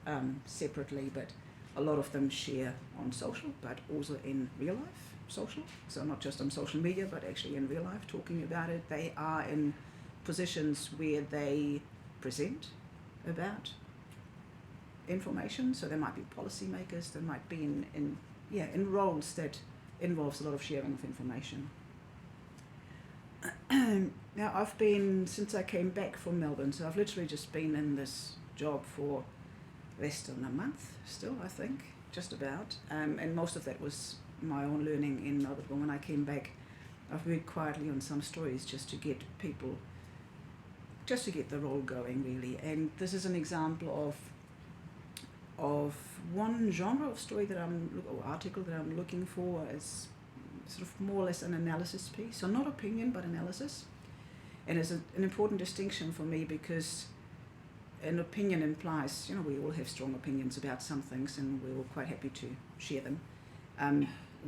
separately, but a lot of them share on social, but also in real life social, so not just on social media, but actually in real life talking about it. They are in positions where they present about information, so they might be policymakers, they might be in roles that involves a lot of sharing of information. Now I've been, since I came back from Melbourne, so I've literally just been in this job for less than a month still, I think, just about, and most of that was my own learning in Melbourne. But when I came back, I've worked quietly on some stories just to get the role going really. And this is an example of one genre of story or article that I'm looking for as sort of more or less an analysis piece. So not opinion, but analysis. And it's an important distinction for me because an opinion implies, we all have strong opinions about some things and we're all quite happy to share them.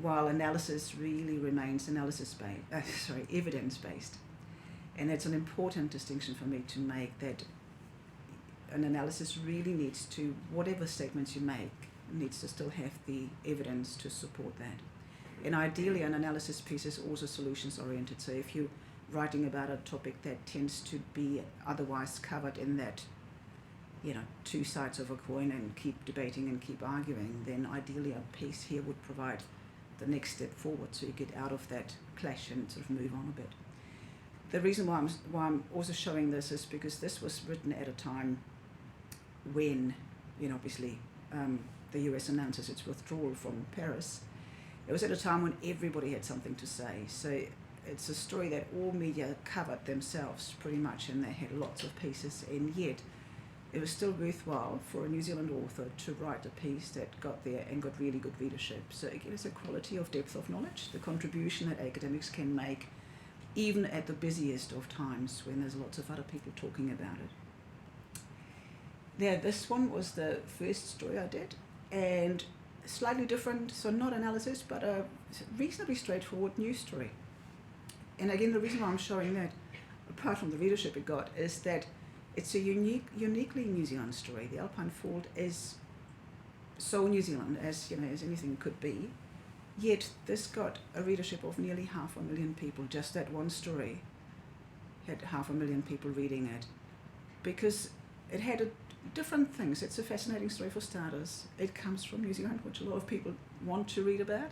While analysis really remains evidence-based. And it's an important distinction for me to make, that an analysis really needs to, whatever statements you make, needs to still have the evidence to support that. And ideally an analysis piece is also solutions oriented. So if you're writing about a topic that tends to be otherwise covered in that, two sides of a coin and keep debating and keep arguing, then ideally a piece here would provide the next step forward so you get out of that clash and sort of move on a bit. The reason why I'm also showing this is because this was written at a time when, obviously the US announces its withdrawal from Paris. It was at a time when everybody had something to say. So it's a story that all media covered themselves pretty much, and they had lots of pieces, and yet it was still worthwhile for a New Zealand author to write a piece that got there and got really good readership. So again, it's a quality of depth of knowledge, the contribution that academics can make, even at the busiest of times when there's lots of other people talking about it. Now, this one was the first story I did, and slightly different, so not analysis, but a reasonably straightforward news story. And again, the reason why I'm showing that, apart from the readership it got, is that it's a uniquely New Zealand story. The Alpine Fault is so New Zealand as anything could be. Yet this got a readership of nearly 500,000 people. Just that one story had 500,000 people reading it, because it had different things. It's a fascinating story for starters. It comes from New Zealand, which a lot of people want to read about.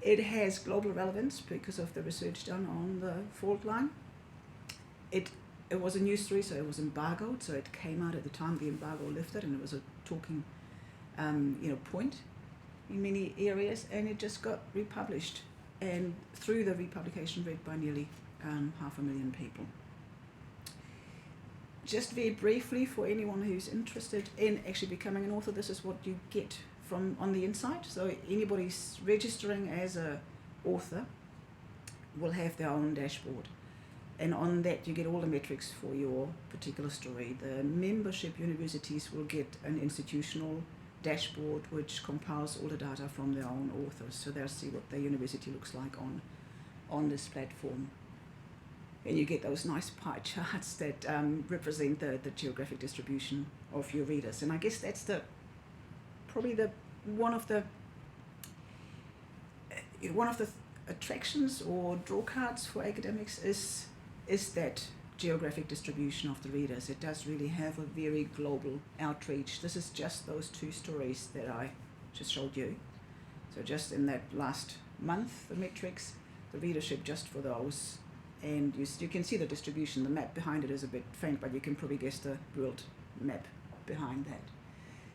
It has global relevance because of the research done on the fault line. It was a news story, so it was embargoed, so it came out at the time the embargo lifted, and it was a talking point in many areas, and it just got republished, and through the republication read by nearly 500,000 people. Just very briefly, for anyone who's interested in actually becoming an author, this is what you get from on the inside. So anybody registering as an author will have their own dashboard. And on that, you get all the metrics for your particular story. The membership universities will get an institutional dashboard which compiles all the data from their own authors. So they'll see what their university looks like on this platform. And you get those nice pie charts that represent the geographic distribution of your readers. And I guess that's the probably one of the attractions or draw cards for academics is that geographic distribution of the readers. It does really have a very global outreach. This is just those 2 stories that I just showed you. So just in that last month, the metrics, the readership just for those, and you can see the distribution. The map behind it is a bit faint, but you can probably guess the world map behind that.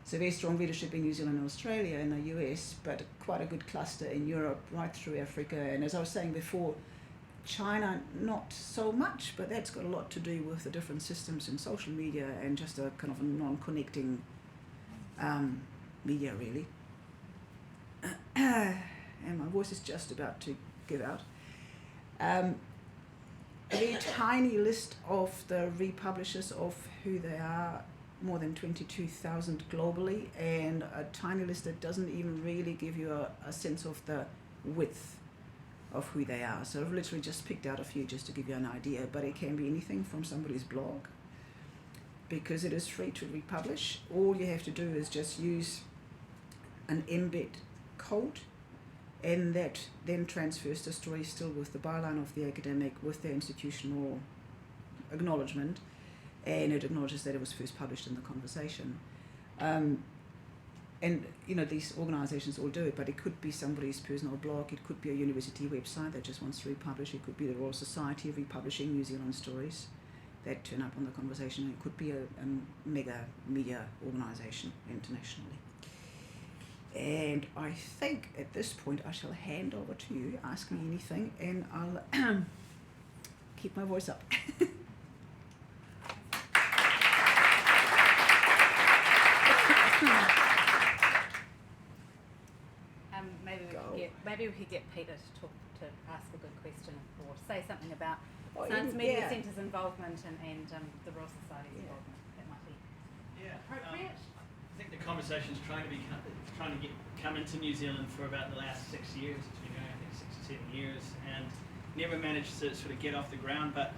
So very strong readership in New Zealand and Australia and the US, but quite a good cluster in Europe, right through Africa. And as I was saying before, China, not so much, but that's got a lot to do with the different systems in social media and just a kind of a non-connecting media, really. And my voice is just about to give out. A very tiny list of the republishers of who they are, more than 22,000 globally, and a tiny list that doesn't even really give you a sense of the width of who they are. So I've literally just picked out a few just to give you an idea, but it can be anything from somebody's blog, because it is free to republish. All you have to do is just use an embed code, and that then transfers the story still with the byline of the academic, with the institutional acknowledgement, and it acknowledges that it was first published in the conversation. And these organisations all do it, but it could be somebody's personal blog, it could be a university website that just wants to republish, it could be the Royal Society republishing New Zealand stories that turn up on the conversation, and it could be a mega media organisation internationally. And I think at this point I shall hand over to you, ask me anything, and I'll keep my voice up. Maybe we could get Peter to ask a good question or say something about Oh, Science yeah. Media Centre's involvement and the Royal Society's involvement. That might be appropriate. I think the conversation's trying to come into New Zealand for about the last 6 years. It's been going, I think, 6 or 7 years, and never managed to sort of get off the ground. But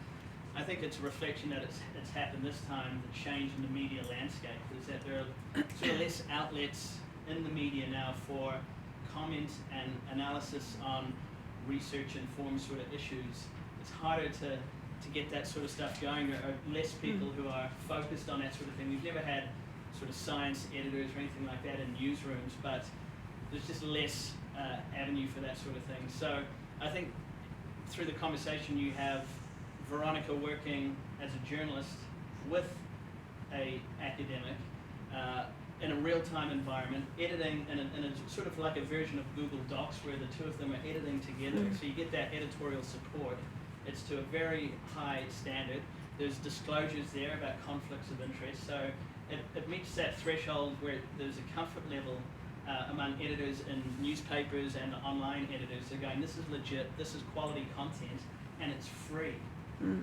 I think it's a reflection that it's happened this time. The change in the media landscape is that there are sort of less outlets in the media now for comment and analysis on research-informed sort of issues. It's harder to get that sort of stuff going. There are less people who are focused on that sort of thing. We've never had sort of science editors or anything like that in newsrooms, but there's just less avenue for that sort of thing. So I think through the conversation you have Veronica working as a journalist with a academic in a real-time environment, editing in a sort of like a version of Google Docs where the two of them are editing together. So you get that editorial support. It's to a very high standard. There's disclosures there about conflicts of interest. So it meets that threshold where there's a comfort level among editors in newspapers and online editors. They're going, this is legit, this is quality content, and it's free.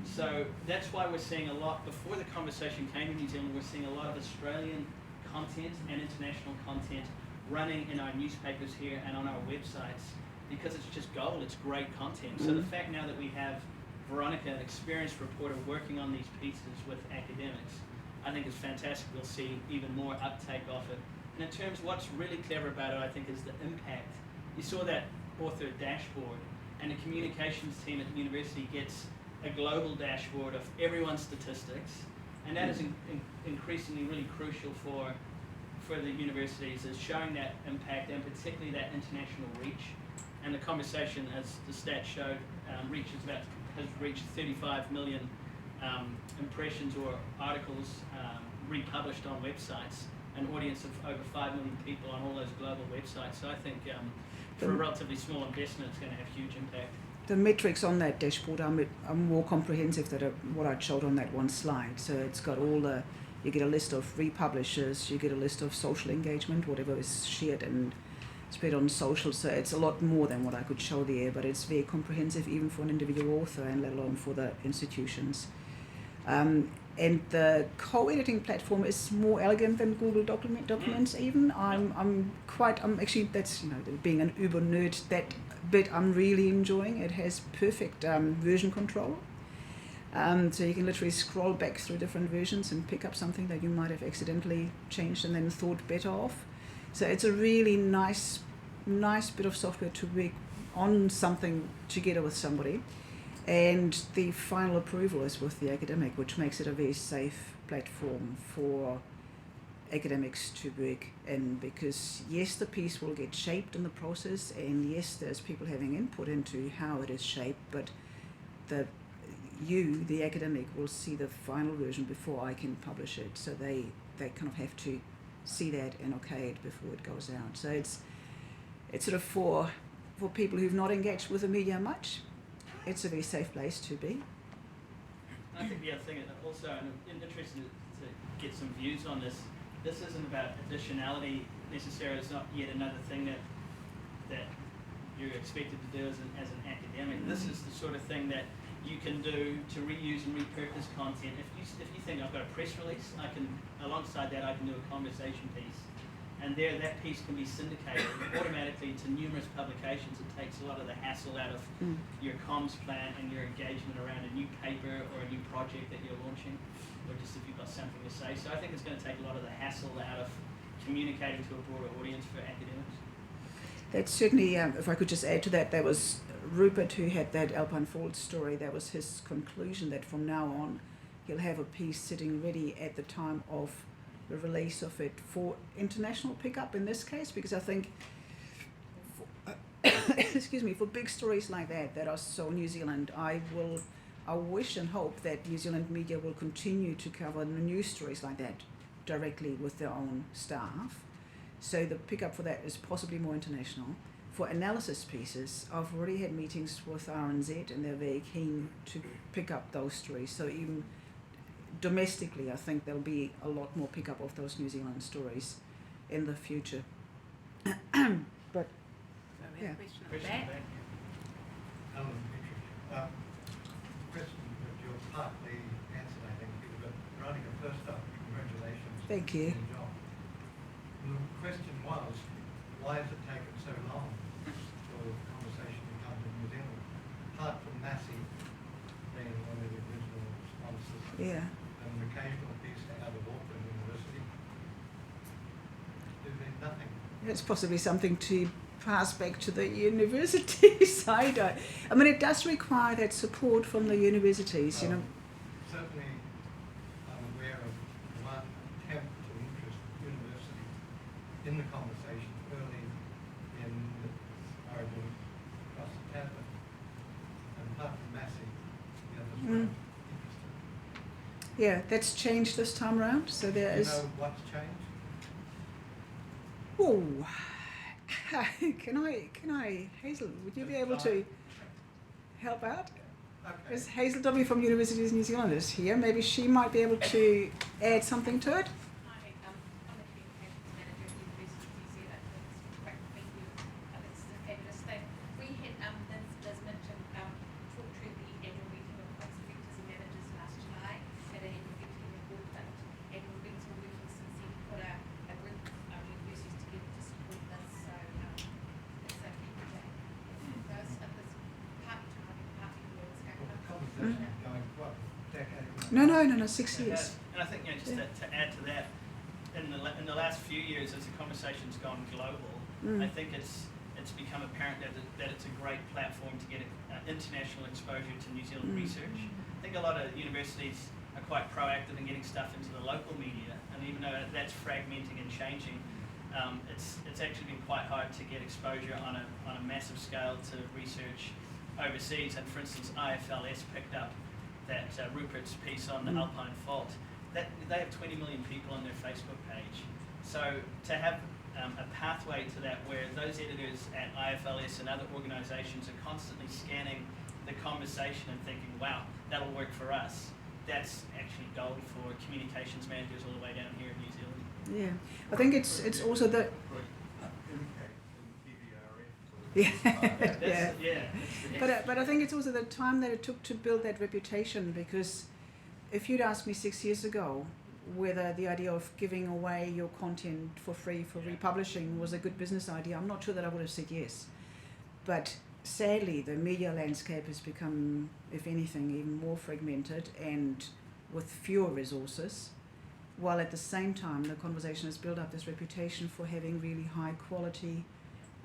So that's why we're seeing a lot, before the conversation came to New Zealand, we're seeing a lot of Australian content and international content running in our newspapers here and on our websites, because it's just gold, it's great content. So the fact now that we have Veronica, an experienced reporter, working on these pieces with academics, I think is fantastic. We'll see even more uptake of it. And in terms of what's really clever about it, I think, is the impact. You saw that author dashboard, and the communications team at the university gets a global dashboard of everyone's statistics, and that is increasingly really crucial for the universities, is showing that impact and particularly that international reach. And the conversation, as the stats showed, has reached 35 million impressions or articles republished on websites, an audience of over 5 million people on all those global websites. So I think for a relatively small investment, it's going to have huge impact. The metrics on that dashboard are more comprehensive than what I showed on that one slide. So it's got you get a list of republishers, you get a list of social engagement, whatever is shared and spread on social. So it's a lot more than what I could show there, but it's very comprehensive even for an individual author and let alone for the institutions. And the co-editing platform is more elegant than Google Documents even. I'm actually, that's, being an Uber nerd, that bit I'm really enjoying. It has perfect version control. So you can literally scroll back through different versions and pick up something that you might have accidentally changed and then thought better of. So it's a really nice bit of software to work on something together with somebody. And the final approval is with the academic, which makes it a very safe platform for academics to work in, because yes, the piece will get shaped in the process, and yes, there's people having input into how it is shaped, but the academic will see the final version before I can publish it, so they kind of have to see that and okay it before it goes out. So it's sort of for people who've not engaged with the media much, it's a very safe place to be. I think the other thing also, and I'm interested to get some views on this, this isn't about additionality necessarily. It's not yet another thing that you're expected to do as an academic. This is the sort of thing that you can do to reuse and repurpose content. If you think I've got a press release, alongside that I can do a conversation piece, and that piece can be syndicated automatically to numerous publications. It takes a lot of the hassle out of your comms plan and your engagement around a new paper or a new project that you're launching, or just if you've got something to say. So I think it's going to take a lot of the hassle out of communicating to a broader audience for academics. That's certainly, if I could just add to that, there was Rupert who had that Alpine Falls story. That was his conclusion, that from now on he'll have a piece sitting ready at the time of the release of it for international pickup in this case, because I think for big stories like that are so New Zealand, I wish and hope that New Zealand media will continue to cover the news stories like that directly with their own staff. So the pickup for that is possibly more international. For analysis pieces, I've already had meetings with RNZ and they're very keen to pick up those stories. So even domestically, I think there'll be a lot more pickup of those New Zealand stories in the future. But We have a question at the Question back. back. Question that you partly answered, I think, but Veronica, first up, congratulations. Thank you. on your job. The question was, why has it taken so long for the conversation to come to New Zealand? Apart from Massey being one of the original sponsors, yeah. and an occasional piece out of Auckland University, there's been nothing. It's possibly something to pass back to the universities. I mean, it does require that support from the universities, you know. Certainly, I'm aware of one attempt to interest the university in the conversation early in Origin across the Tasman, and apart from Massey, the others weren't interested. Yeah, that's changed this time around. So there Do you is. know what's changed? Oh, can I, Hazel? Would you be able to help out? Okay. Is Hazel W from Universities New Zealand is here? Maybe she might be able to add something to it. Hi, I'm the Communications Manager at University of New Zealand. It's great to meet you. It's a fabulous thing. We had, as mentioned, talked to the annual meeting of Cost Effectors and Managers last July at an annual meeting in Auckland, and we've been sort of working since then to put a group of universities together to support this. So it's a key project. Those are this partly time and partly where it's going Well, the to conversation is going, what, decade? No, 6 It years. has. And I think, just to add to that, in the last few years, as the conversation's gone global, I think it's become apparent that it's a great platform to get international exposure to New Zealand research. I think a lot of universities are quite proactive in getting stuff into the local media, and even though that's fragmenting and changing, it's actually been quite hard to get exposure on a massive scale to research overseas. And for instance, IFLS picked up that Rupert's piece on the Alpine Fault. That they have 20 million people on their Facebook page. So to have a pathway to that, where those editors at IFLS and other organisations are constantly scanning the conversation and thinking, wow, that'll work for us. That's actually gold for communications managers all the way down here in New Zealand. Yeah, I think it's also the. Yeah, yeah. But I think it's also the time that it took to build that reputation, because if you'd asked me 6 years ago whether the idea of giving away your content for free for republishing was a good business idea, I'm not sure that I would have said yes. But sadly, the media landscape has become, if anything, even more fragmented and with fewer resources. while at the same time the conversation has built up this reputation for having really high quality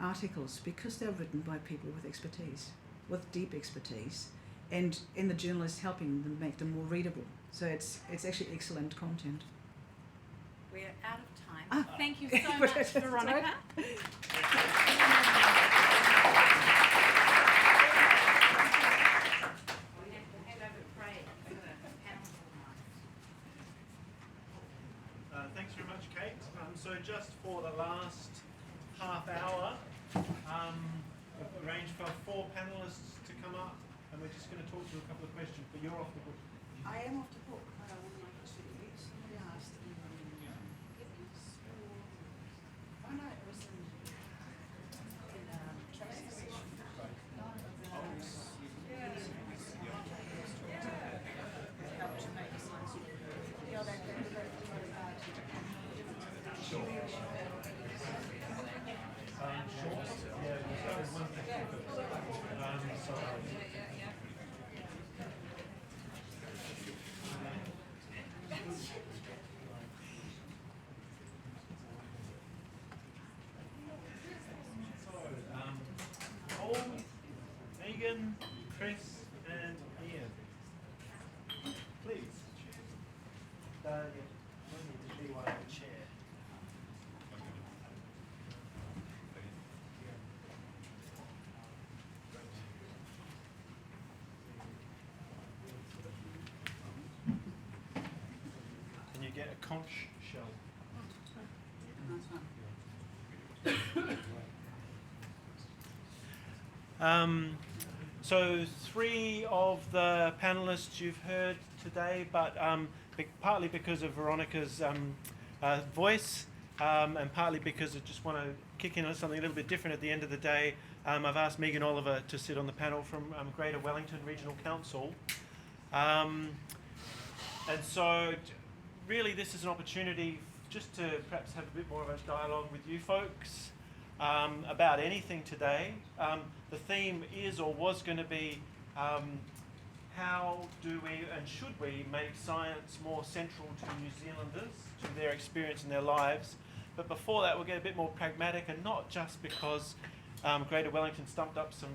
articles because they're written by people with expertise, with deep expertise, and the journalists helping them make them more readable. So it's actually excellent content. We're out of time. Ah. Thank you so much, Veronica. Thanks very much, Kate. So just for the last half hour, we've arranged for 4 panellists to come up, and we're just going to talk to you a couple of questions, but you're off the book. I am off the book, but I would like to somebody asked oh no, it was in Megan, Chris, and Ian. Please. You need to be one of the chair. Can you get a conch shell? So 3 of the panellists you've heard today, but partly because of Veronica's voice and partly because I just want to kick in on something a little bit different at the end of the day, I've asked Megan Oliver to sit on the panel from Greater Wellington Regional Council. And so really this is an opportunity just to perhaps have a bit more of a dialogue with you folks about anything today. The theme is or was going to be how do we and should we make science more central to New Zealanders, to their experience in their lives. But before that we'll get a bit more pragmatic, and not just because Greater Wellington stumped up some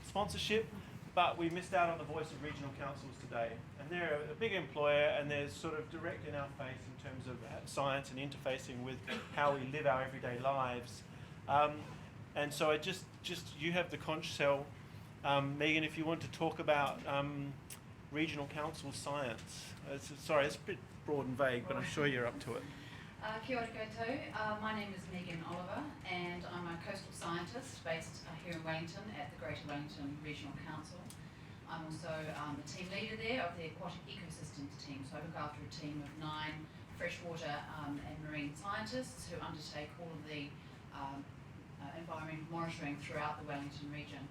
sponsorship, but we missed out on the voice of regional councils today. And they're a big employer, and they're sort of direct in our face in terms of science and interfacing with how we live our everyday lives. And so I just you have the conch shell, Megan, if you want to talk about regional council science. Sorry, it's a bit broad and vague, but I'm sure you're up to it. Kia ora koutou. My name is Megan Oliver, and I'm a coastal scientist based here in Wellington at the Greater Wellington Regional Council. I'm also the team leader there of the Aquatic Ecosystems team, so I look after a team of 9 freshwater and marine scientists who undertake all of the environmental monitoring throughout the Wellington region.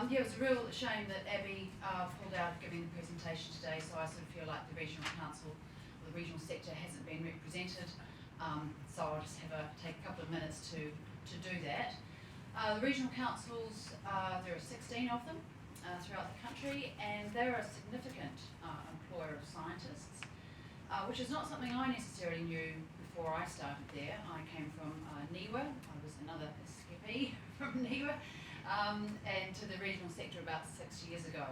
Yeah, it was a real shame that Abby pulled out of giving the presentation today, so I sort of feel like the regional council, or the regional sector hasn't been represented. So I'll just take a couple of minutes to do that. The regional councils, there are 16 of them throughout the country, and they're a significant employer of scientists, which is not something I necessarily knew before I started there. I came from NIWA. I was another skippy from NIWA, and to the regional sector about 6 years ago.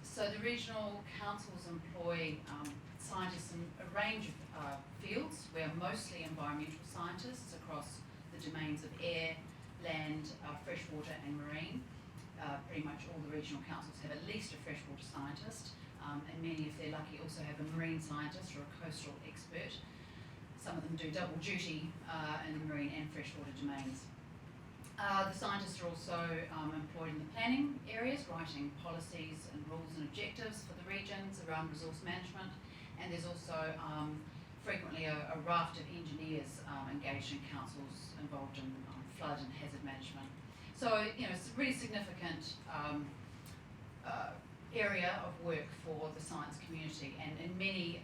So the regional councils employ scientists in a range of fields. We're mostly environmental scientists across the domains of air, land, freshwater and marine. Pretty much all the regional councils have at least a freshwater scientist, and many, if they're lucky, also have a marine scientist or a coastal expert. Some of them do double duty in the marine and freshwater domains. The scientists are also employed in the planning areas, writing policies and rules and objectives for the regions around resource management, and there's also frequently a raft of engineers engaged in councils involved in flood and hazard management. So, you know, it's a really significant area of work for the science community, and many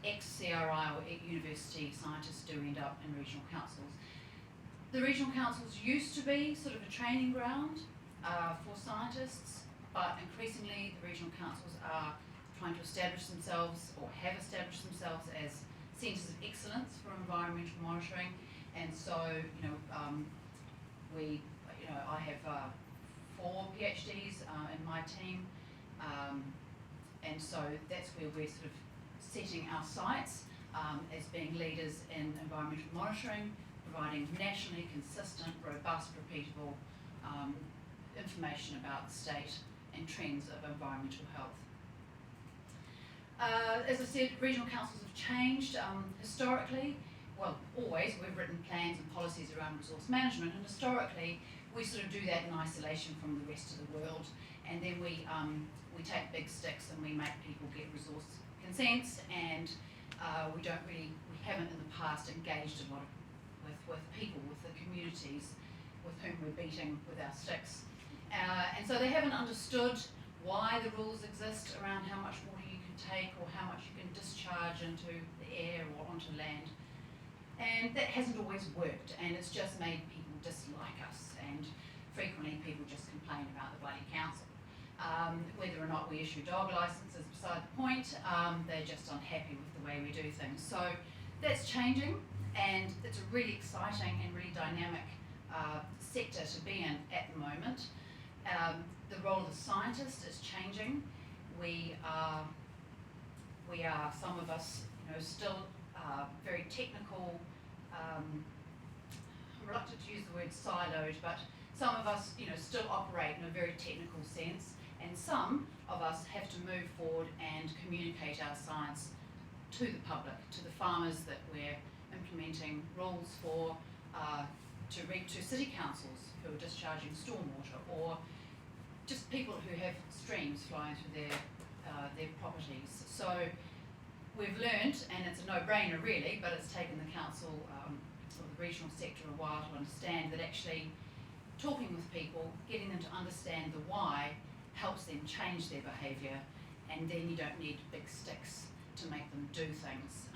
ex-CRI or university scientists do end up in regional councils. The regional councils used to be sort of a training ground for scientists, but increasingly the regional councils are trying to establish themselves, or have established themselves, as centres of excellence for environmental monitoring. And so, I have 4 PhDs in my team, and so that's where we're sort of setting our sights as being leaders in environmental monitoring, providing nationally consistent, robust, repeatable information about the state and trends of environmental health. As I said, regional councils have changed historically. Well, always we've written plans and policies around resource management, and historically we sort of do that in isolation from the rest of the world, and then we take big sticks and we make people get resource consents, and we haven't in the past engaged a lot with people, with the communities with whom we're beating with our sticks, and so they haven't understood why the rules exist around how much water you can take or how much you can discharge into the air or onto land. And that hasn't always worked, and it's just made people dislike us, and frequently people just complain about the bloody council. Whether or not we issue dog licences beside the point, they're just unhappy with the way we do things. So that's changing, and it's a really exciting and really dynamic sector to be in at the moment. The role of the scientist is changing. We are some of us, still very technical. I'm reluctant to use the word siloed, but some of us, still operate in a very technical sense, and some of us have to move forward and communicate our science to the public, to the farmers that we're implementing rules for, to city councils who are discharging stormwater, or just people who have streams flowing through their properties. So we've learned, and it's a no-brainer really, but it's taken the council or the regional sector a while to understand that actually talking with people, getting them to understand the why, helps them change their behaviour, and then you don't need big sticks to make them do things.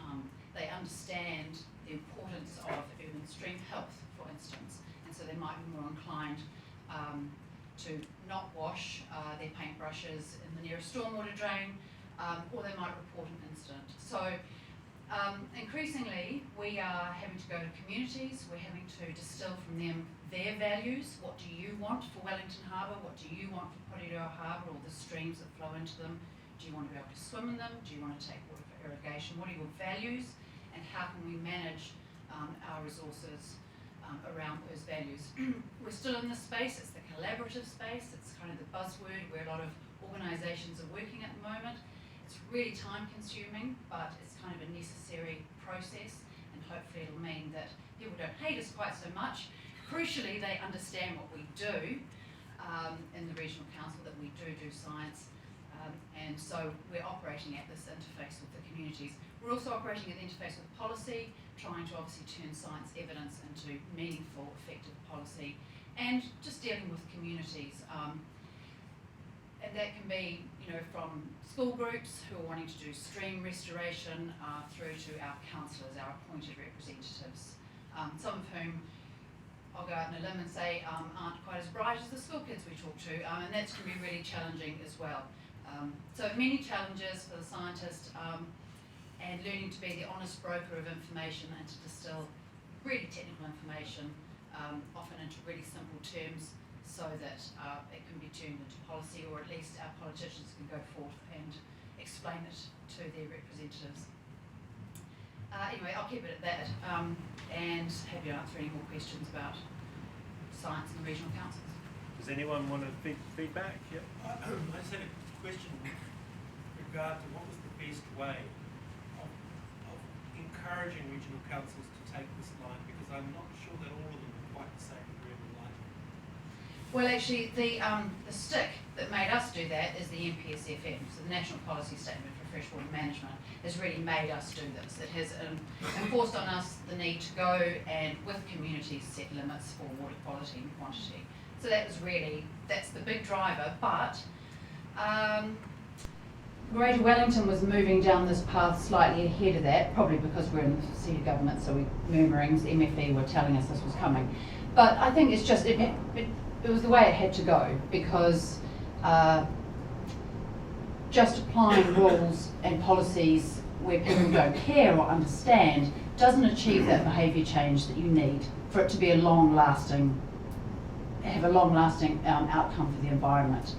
They understand the importance of urban stream health, for instance, and so they might be more inclined to not wash their paintbrushes in the nearest stormwater drain, or they might report an incident. So increasingly we are having to go to communities, we're having to distill from them their values. What do you want for Wellington Harbour? What do you want for Platelet Harbour, or the streams that flow into them? Do you want to be able to swim in them? Do you want to take water for irrigation? What are your values, and how can we manage our resources around those values? We're still in this space, it's the collaborative space, it's kind of the buzzword where a lot of organisations are working at the moment. It's really time consuming, but it's kind of a necessary process, and hopefully it'll mean that people don't hate us quite so much. Crucially, they understand what we do in the regional council, that we do science, and so we're operating at this interface with the communities. We're also operating at the interface with policy, trying to obviously turn science evidence into meaningful, effective policy, and just dealing with communities. And that can be, from school groups who are wanting to do stream restoration through to our councillors, our appointed representatives, some of whom I'll go out on a limb and say aren't quite as bright as the school kids we talk to, and that's going to be really challenging as well. So many challenges for the scientist, and learning to be the honest broker of information and to distill really technical information, often into really simple terms, so that it can be turned into policy, or at least our politicians can go forth and explain it to their representatives. Anyway, I'll keep it at that, and happy to answer any more questions about science and the regional councils. Does anyone want to feedback? Yep. I just had a question with regard to what was the best way of encouraging regional councils to take this line, because I'm not sure that all of them are quite the same degree of enlightenment. Well, actually, the stick that made us do that is the NPSFM, so the National Policy Statement for Freshwater Management, has really made us do this. It has enforced on us the need to go and, with communities, set limits for water quality and quantity. So that's the big driver, but Greater Wellington was moving down this path slightly ahead of that, probably because we're in the senior government, so murmurings, MFE were telling us this was coming. But I think it's just, it was the way it had to go, because just applying rules and policies where people don't care or understand doesn't achieve that behaviour change that you need for it to be have a long-lasting outcome for the environment.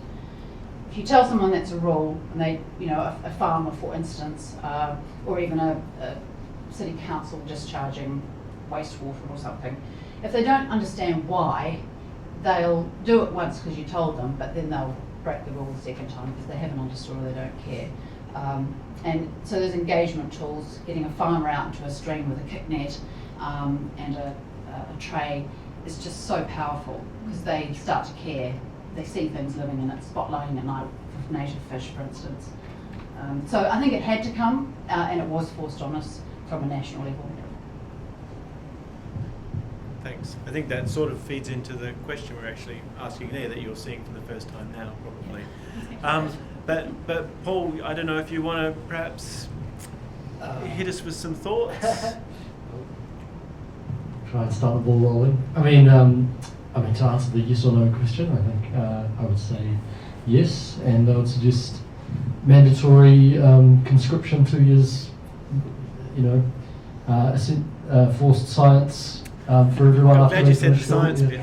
If you tell someone that's a rule, and they, a farmer, for instance, or even a city council discharging wastewater or something, if they don't understand why, they'll do it once because you told them, but then they'll break the rule the second time because they haven't understood or they don't care. And so there's engagement tools, getting a farmer out into a stream with a kick net and a tray is just so powerful because they start to care. They see things living in it, spotlighting at night with native fish, for instance. So I think it had to come, and it was forced on us from a national level. Thanks. I think that sort of feeds into the question we're actually asking there that you're seeing for the first time now, probably. But Paul, I don't know if you want to perhaps hit us with some thoughts. Try and start the ball rolling. I mean, to answer the yes or no question, I think I would say yes, and I would suggest mandatory conscription 2 years. Forced science for everyone. I'm glad you said the science bit.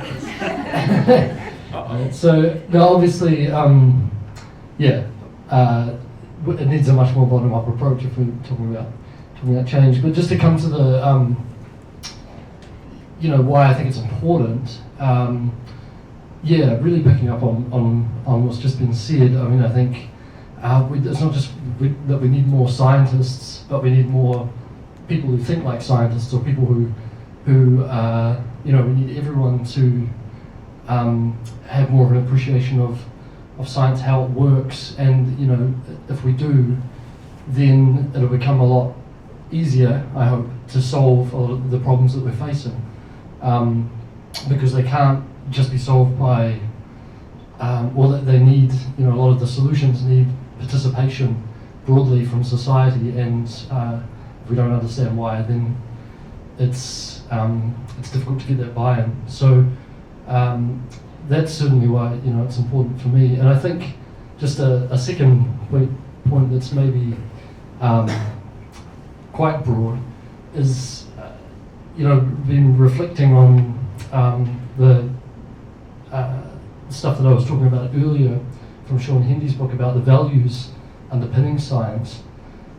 So, no, obviously, it needs a much more bottom-up approach if we're talking about change. But just to come to the, why I think it's important. Really picking up on what's just been said. I mean, I think it's not just that we need more scientists, but we need more people who think like scientists, or people who we need everyone to have more of an appreciation of science, how it works, and if we do, then it'll become a lot easier, I hope, to solve a lot of the problems that we're facing, because they can't just be solved by, they need, a lot of the solutions need participation broadly from society, and if we don't understand why, then it's difficult to get that buy-in. So that's certainly why it's important for me. And I think just a second point that's maybe quite broad is been reflecting on the stuff that I was talking about earlier from Sean Hendy's book about the values underpinning science,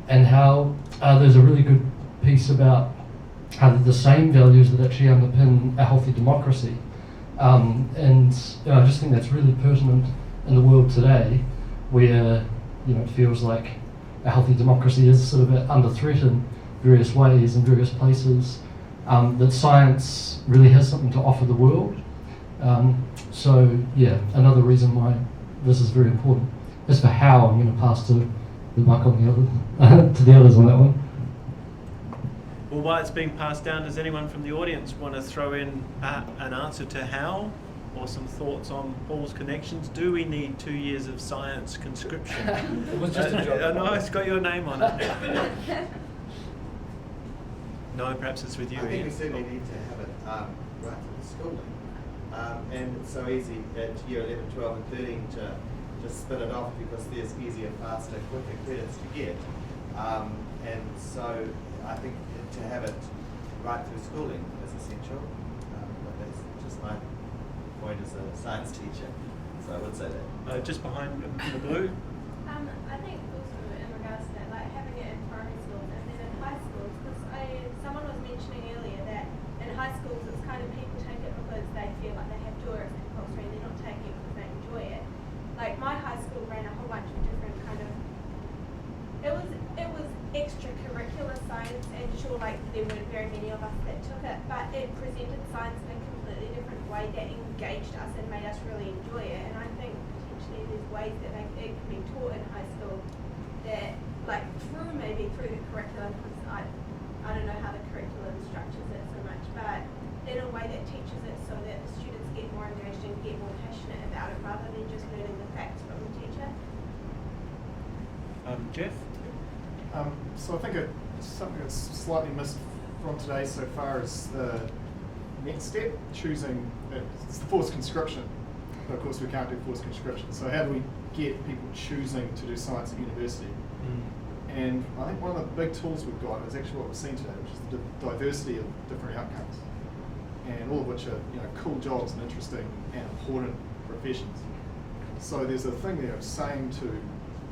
and how there's a really good piece about how they're the same values that actually underpin a healthy democracy. And I just think that's really pertinent in the world today, where it feels like a healthy democracy is sort of under threat in various ways in various places, that science really has something to offer the world. Another reason why this is very important. As for how, I'm going to pass to the buck on the other to the others on that one. Well, while it's being passed down, does anyone from the audience want to throw in an answer to how, or some thoughts on Paul's connections? Do we need 2 years of science conscription? It was just a joke. No, it's got your name on it. No, perhaps it's with you, I think Ian. we certainly need to have it right from the schooling. And it's so easy at year 11, 12 and 13 to just spin it off because there's easier, faster, quicker credits to get. And so I think to have it right through schooling is essential. But that's just my point as a science teacher. So I would say that. Just behind the blue. I think also in regards to that, like having it in primary schools and then in high schools, because someone was mentioning earlier that in high schools it's kind of people take it because they feel like they have to, or it's compulsory, and they're not taking it because they enjoy it. Like my high school ran a whole bunch of different kind of, it was extracurricular science, and sure, like there weren't very many of us that took it, but it presented science in a completely different way that engaged us and made us really enjoy it. And I think potentially there's ways that it can be taught in high school that, like through the curriculum, because I don't know how the curriculum structures it so much, but in a way that teaches it so that the students get more engaged and get more passionate about it rather than just learning the facts from the teacher. Jeff? So I think something that's slightly missed from today so far is the next step, choosing it's the forced conscription. but of course we can't do forced conscription. So how do we get people choosing to do science at university? And I think one of the big tools we've got is actually what we've seen today, which is the diversity of different outcomes, and all of which are cool jobs and interesting and important professions. So there's a thing there of saying to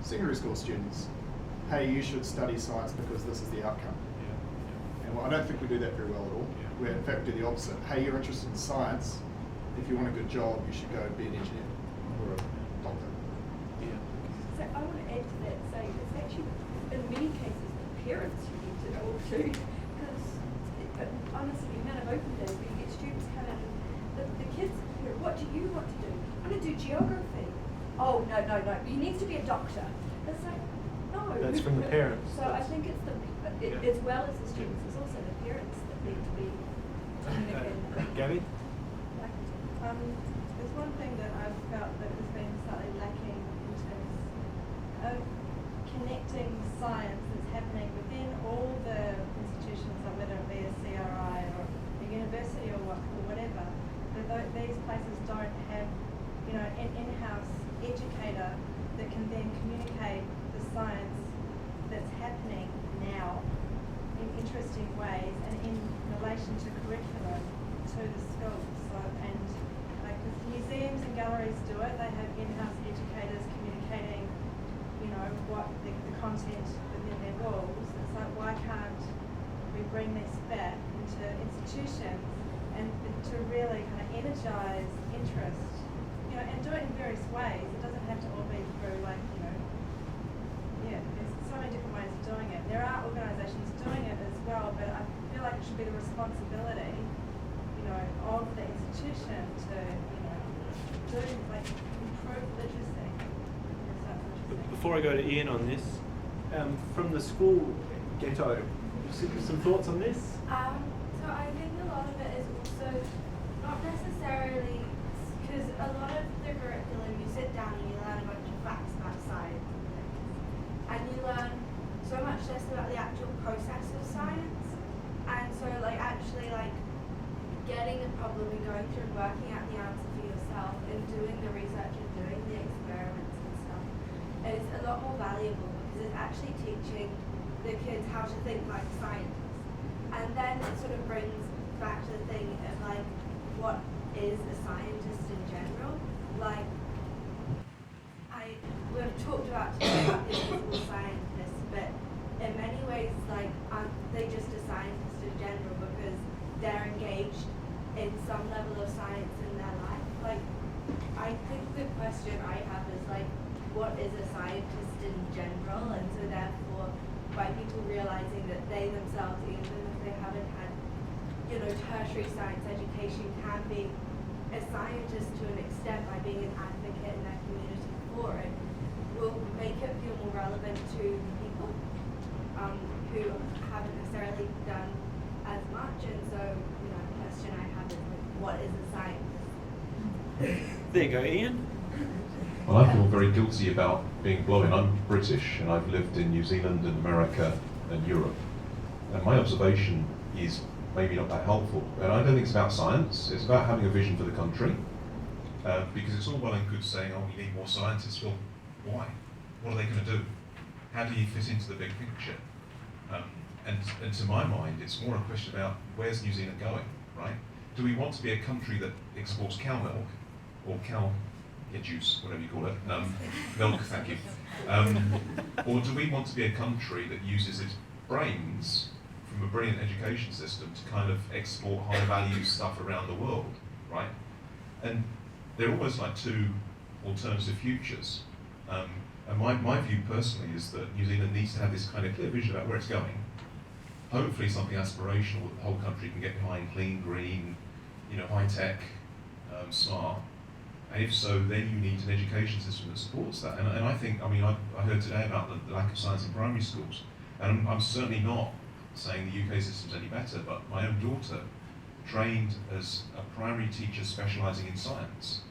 secondary school students, hey, you should study science because this is the outcome. And I don't think we do that very well at all. We in fact do the opposite. Hey, you're interested in science. If you want a good job, you should go be an engineer or a doctor. So I want to add to that, say it's actually in many cases the parents you need to talk to, because honestly the amount of open days where you get students come out and the kids, what do you want to do? I'm going to do geography. Oh no, he needs to be a doctor. It's like, no. That's from the parents. So I think it's as well as the students, it's also the parents that need to be Gabi? There's one thing that I've felt that has been slightly lacking in terms of connecting science that's happening within all the institutions, like whether it be a CRI or a university or whatever, that these places don't have, an in-house educator that can then communicate the science that's happening now in interesting ways and in relation to curriculum to the schools. So, and like the museums and galleries do it, they have in-house educators communicating, what the content within their walls. It's like, why can't we bring this back into institutions and to really kind of energize interest, and do it in various ways. It doesn't have to all be through there's so many different ways of doing it. There are organisations doing it as well, but I feel like it should be the responsibility, of the institution to, improve literacy. Before I go to Ian on this, from the school ghetto, some thoughts on this? So I think a lot of it is also not necessarily, because a lot of the curriculum, you sit down and you learn a bunch of facts about science, and you learn so much less about the actual process of science, and so getting a problem and going through and working out the answer for yourself and doing the research and doing the experiments and stuff is a lot more valuable, because it's actually teaching the kids how to think like scientists. And then it sort of brings back to the thing of what is a scientist in general. We've talked about today about invisible scientists, but in many ways, aren't they just a scientist in general because they're engaged in some level of science in their life? I think the question I have is what is a scientist in general? And so therefore, by people realizing that they themselves, even if they haven't had, tertiary science education, can be a scientist to an extent by being an advocate in their community for it, will make it feel more relevant to people who haven't necessarily done as much. And so, the question I have is what is a scientist? There you go, Ian. Well, I feel very guilty about being blowing. I'm British and I've lived in New Zealand and America and Europe. And my observation is maybe not that helpful. And I don't think it's about science, it's about having a vision for the country. Because it's all well and good saying, oh, we need more scientists. Well, why? What are they going to do? How do you fit into the big picture? And to my mind, it's more a question about where's New Zealand going, right? Do we want to be a country that exports cow milk or cow juice, whatever you call it, milk, thank you. Or do we want to be a country that uses its brains from a brilliant education system to kind of export high value stuff around the world, right? And they're almost like two alternative futures. And my view personally is that New Zealand needs to have this kind of clear vision about where it's going. Hopefully something aspirational that the whole country can get behind, clean, green, high tech, smart. And if so, then you need an education system that supports that. And I think, I heard today about the lack of science in primary schools. And I'm certainly not saying the UK system's any better, but my own daughter trained as a primary teacher specialising in science.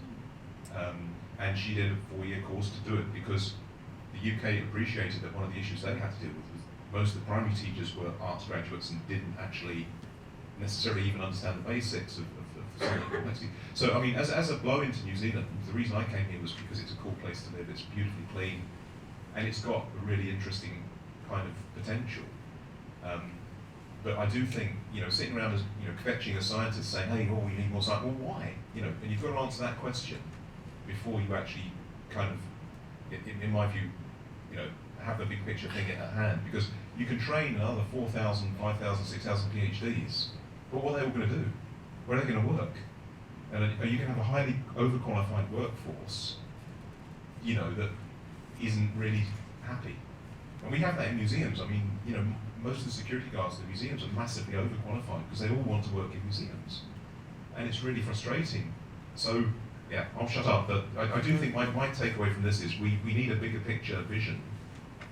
And she did a 4-year course to do it because the UK appreciated that one of the issues they had to deal with was most of the primary teachers were arts graduates and didn't actually necessarily even understand the basics of something called next to you. So, I mean, as a blow into New Zealand, the reason I came here was because it's a cool place to live, it's beautifully clean, and it's got a really interesting kind of potential. But I do think, sitting around as, kvetching a scientist saying, hey, we need more science, well, why? And you've got to answer that question before you actually kind of, in my view, have the big picture thing at hand, because you can train another 4,000, 5,000, 6,000 PhDs, but what are they all going to do? Where are they going to work? And are you going to have a highly overqualified workforce, that isn't really happy? And we have that in museums. I mean, most of the security guards in the museums are massively overqualified because they all want to work in museums. And it's really frustrating. So, yeah, I'll shut up, but I do think my takeaway from this is we need a bigger picture vision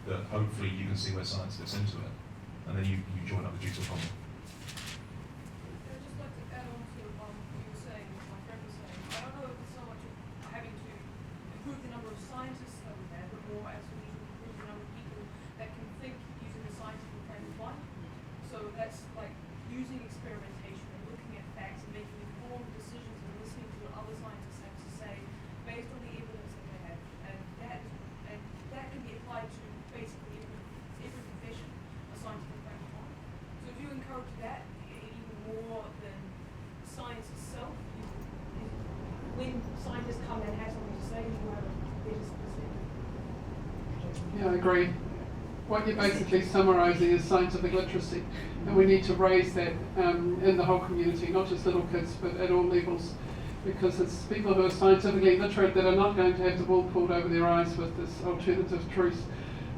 that hopefully you can see where science fits into it. And then you join up with Duke of Common. I'd just like to add on to what you were saying, what my friend was saying. I don't know if it's so much of having to improve the number of scientists that we have, but more as we need to improve the number of people that can think using the scientific frame of mind. So that's like using experimentation and looking at facts and making informed decisions and listening to what other scientists have to say based on the evidence that they have. And that can be applied to basically every profession, a scientific frame of mind. So if you encourage that even more than science itself, when scientists come and have something to say, you will have a better perspective. Yeah, I agree. What you're basically summarising is scientific literacy, and we need to raise that in the whole community, not just little kids, but at all levels, because it's people who are scientifically literate that are not going to have the wool pulled over their eyes with this alternative truth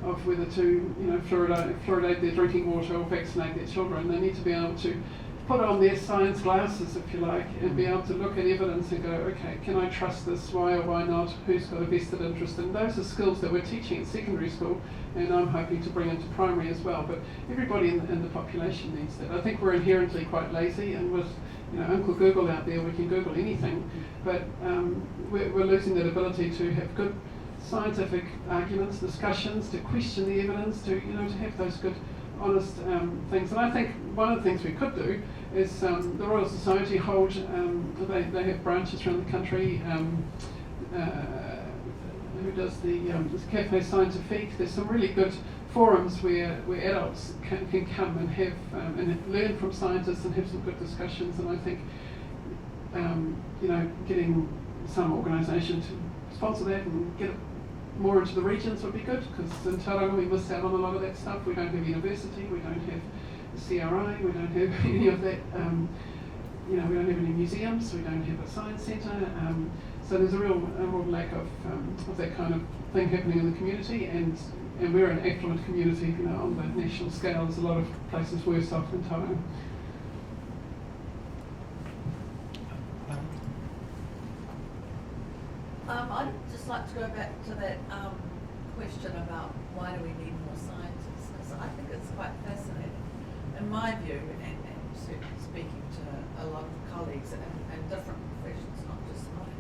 of whether to, fluoridate their drinking water or vaccinate their children. They need to be able to put on their science glasses, if you like, and be able to look at evidence and go, okay, can I trust this? Why or why not? Who's got a vested interest? And those are skills that we're teaching at secondary school, and I'm hoping to bring into primary as well. But everybody in the population needs that. I think we're inherently quite lazy, and with Uncle Google out there, we can Google anything, but we're losing that ability to have good scientific arguments, discussions, to question the evidence, to have those good, honest things. And I think one of the things we could do is the Royal Society hold, they have branches around the country. Who does this Cafe Scientifique? There's some really good forums where adults can come and have and learn from scientists and have some good discussions. And I think getting some organisation to sponsor that and get it more into the regions would be good, because in Tauranga we miss out on a lot of that stuff. We don't have university, we don't have the CRI, we don't have any of that. We don't have any museums, we don't have a science centre. So there's a real lack of that kind of thing happening in the community, and we're an affluent community, on the national scale. There's a lot of places worse off than Tauranga. I'd just like to go back to that question about why do we need more scientists, because I think it's quite fascinating. In my view, and certainly speaking to a lot of colleagues and different professions, not just mine,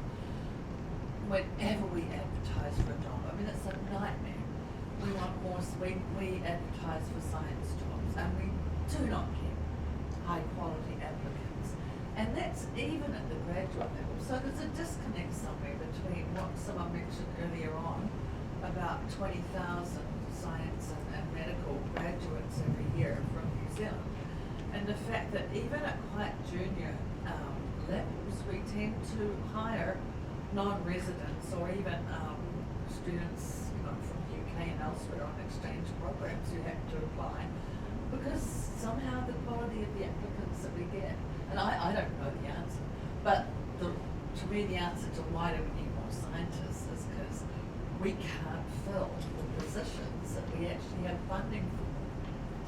whenever we advertise for a job, I mean, it's a nightmare. We want more, we advertise for science jobs, and we do not get high quality applicants. And that's even at the graduate level. So there's a disconnect somewhere between what someone mentioned earlier on about 20,000 science and medical graduates every year from New Zealand, and the fact that even at quite junior levels, we tend to hire non-residents or even students from the UK and elsewhere on exchange programs who have to apply, because somehow the quality of the applicants that we get, and I don't know the answer, but to me the answer to why do we need more scientists is because we can't fill the positions that we actually have funding for.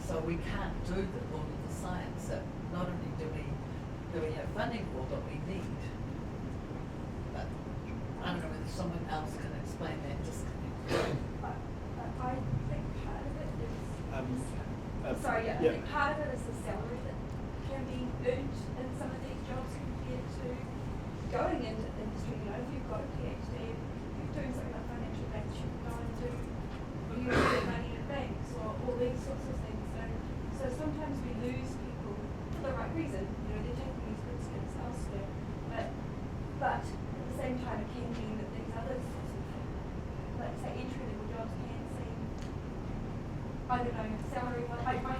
So we can't do all of the science that not only do we have funding for, but we need. But I don't know whether someone else can explain that disconnect. I think part of it is I think part of it is the salary that can be earned in some of these jobs compared to going into industry. If you've got a PhD, you're doing something like financial banks, you can go and use your money in banks or all these sorts of things. So sometimes we lose people for the right reason. They're taking these good skills elsewhere, but I don't know, salary, what, how